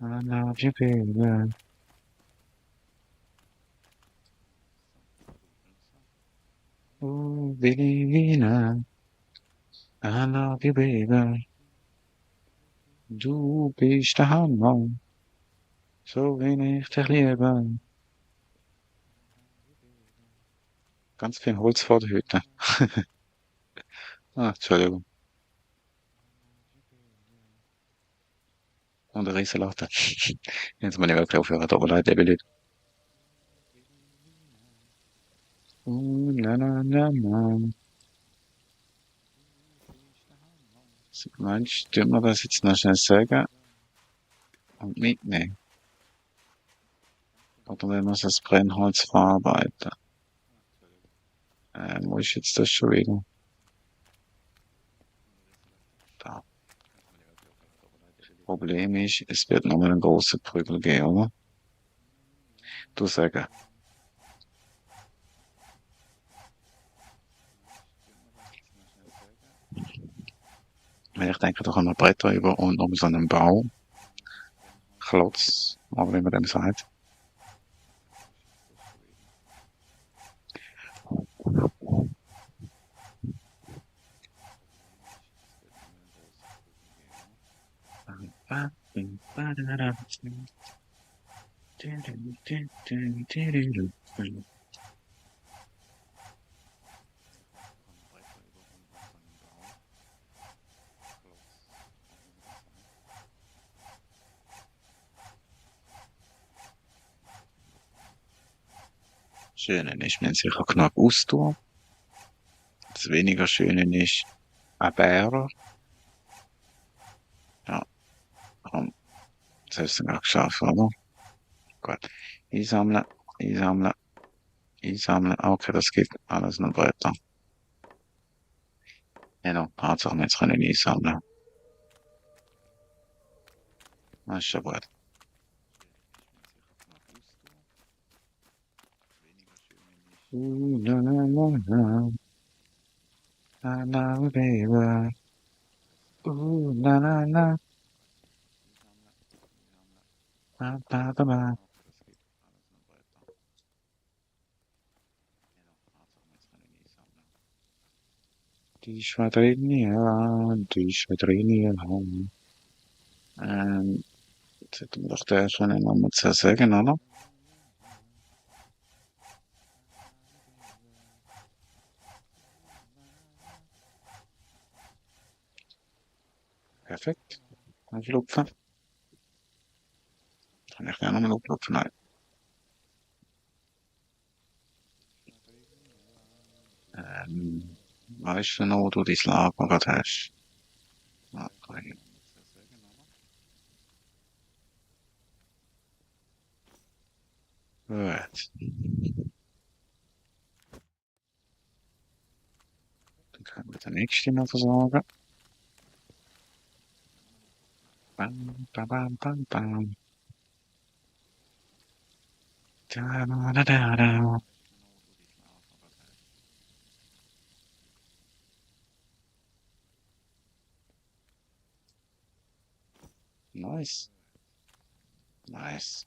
I love you, baby. Oh, Belina. I love you, baby. Du bist der Hammer. So wenig dich liebe. Ganz viel Holz vor der Hütte. Ah, Entschuldigung. Und eine Riesenlatte. Jetzt muss ich wirklich aufhören, aber leid, liebe Leute. Na, na, na, na. So, meinst du, wir das jetzt noch schnell sagen und mitnehmen? Oder wenn wir das Brennholz verarbeiten? Wo ist jetzt das schon wieder? Da. Problem ist, es wird noch mal einen grossen Prügel geben, oder? Du sagen. Weil ich denke, da kann man Bretter über und um so einen Bau. Klotz, oder wie man dem sagt. Schöne ist, wir haben sicher knapp austun. Das weniger Schöne ist ein Bär. Ja, komm, das hast du gerade geschafft, oder? Gut. Einsammeln, einsammeln, einsammeln. Okay, das geht alles noch weiter. Genau, Hauptsache, wir jetzt können einsammeln. Das ist schon gut. Na, na, na, na. Na, na, baby. Na, na, na. Ba, ba, ba, ba. Die Schwadronier, die Schwadronier. Jetzt hätten wir doch der schon nochmal zu sagen, oder? Perfekt. Kann ich lupfen? Kann ich gerne nochmal lupfen? Nein. Weißt du noch, wo du dein Lager gerade hast? Okay. Gut. Dann können wir den nächsten noch versorgen. Bam, bam, bam, bam, bam. Da, da, da, da, da. Nice. Nice.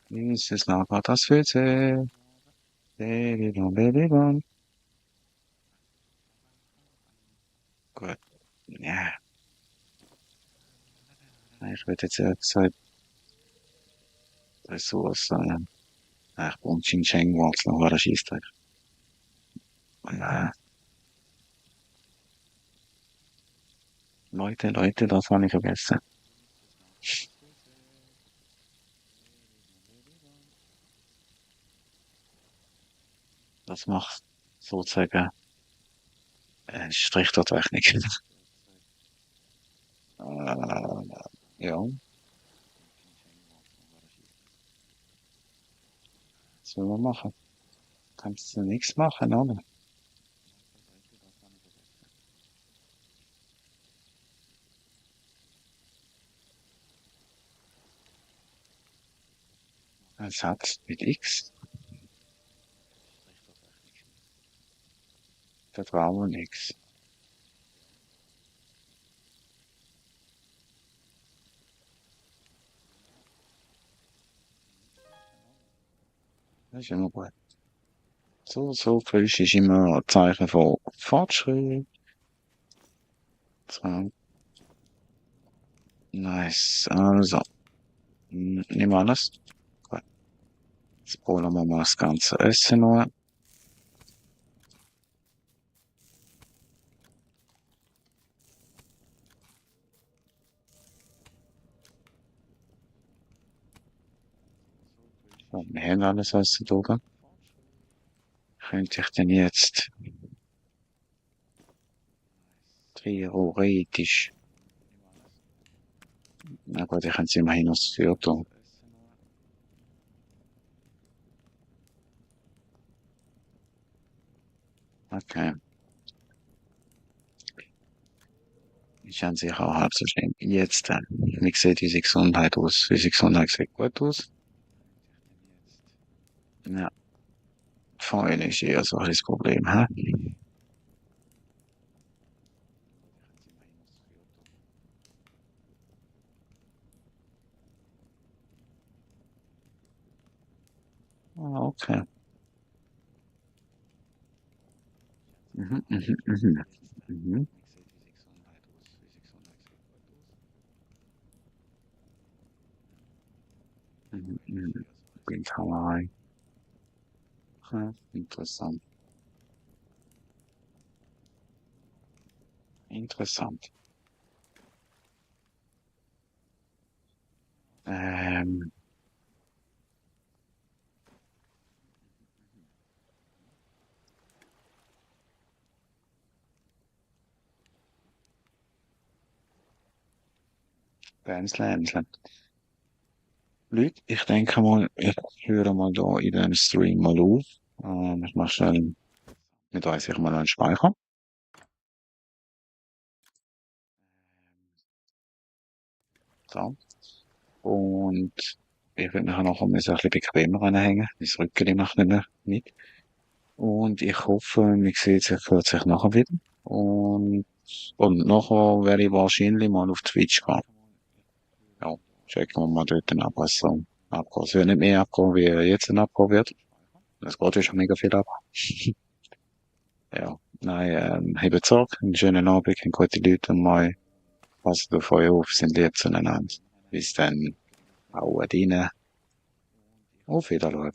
Dieses Lager, das fehlt sehr. Babybon, Babybon. Gut. Ja. Ich würde jetzt eher gesagt, Ressourcen. Ach, und Ching Cheng Walks noch war Schießtag. Ja. Leute, Leute, das habe ich vergessen. Das macht sozusagen Strich der Technik. Ja, was will man machen? Kannst du nichts machen, oder? Ein Satz mit X. Vertrauen X. Das ist immer gut. So frisch ist immer ein Zeichen von Fortschritt. So, nice. Also, nehmen wir alles. Gut. Jetzt holen wir mal das ganze Essen noch. So, wir haben alles Essen da oben. Könnte ich denn jetzt theoretisch, na gut, ich kann es immerhin aus Tür tun. Okay. Ist an sich auch halb so schlimm. Jetzt, wie sieht unsere Gesundheit aus? Unsere Gesundheit sieht gut aus. Ja, Feuer ist eher so das Problem, hä? Ah, okay. Mhm, mhm, mhm. Mhm, mhm, mhm. Bildhauerei. Ja, interessant. Interessant. Ähm, Bänsle, Hänsle. Leute, ich denke mal, ich höre mal da in den Stream mal auf. Ich mache schnell mit euch sicher mal einen Speicher. So. Und ich werde nachher noch ein bisschen bequemer ranhängen. Mein Rücken macht nicht mehr mit. Und ich hoffe, wir sehen sich, hört sich nachher wieder. Und nachher werde ich wahrscheinlich mal auf Twitch gehen. Ja, checken wir mal dort ab, was so abgeht. Es wird nicht mehr abgehen, wie jetzt abgehen wird. Es geht ja schon mega viel ab. Ja, nein, habt Sorge, einen schönen Abend, einen guten Leute und mal passt auf euch auf, sind lieb zueinander. Bis dann, auch Adine, auf Wiedersehen.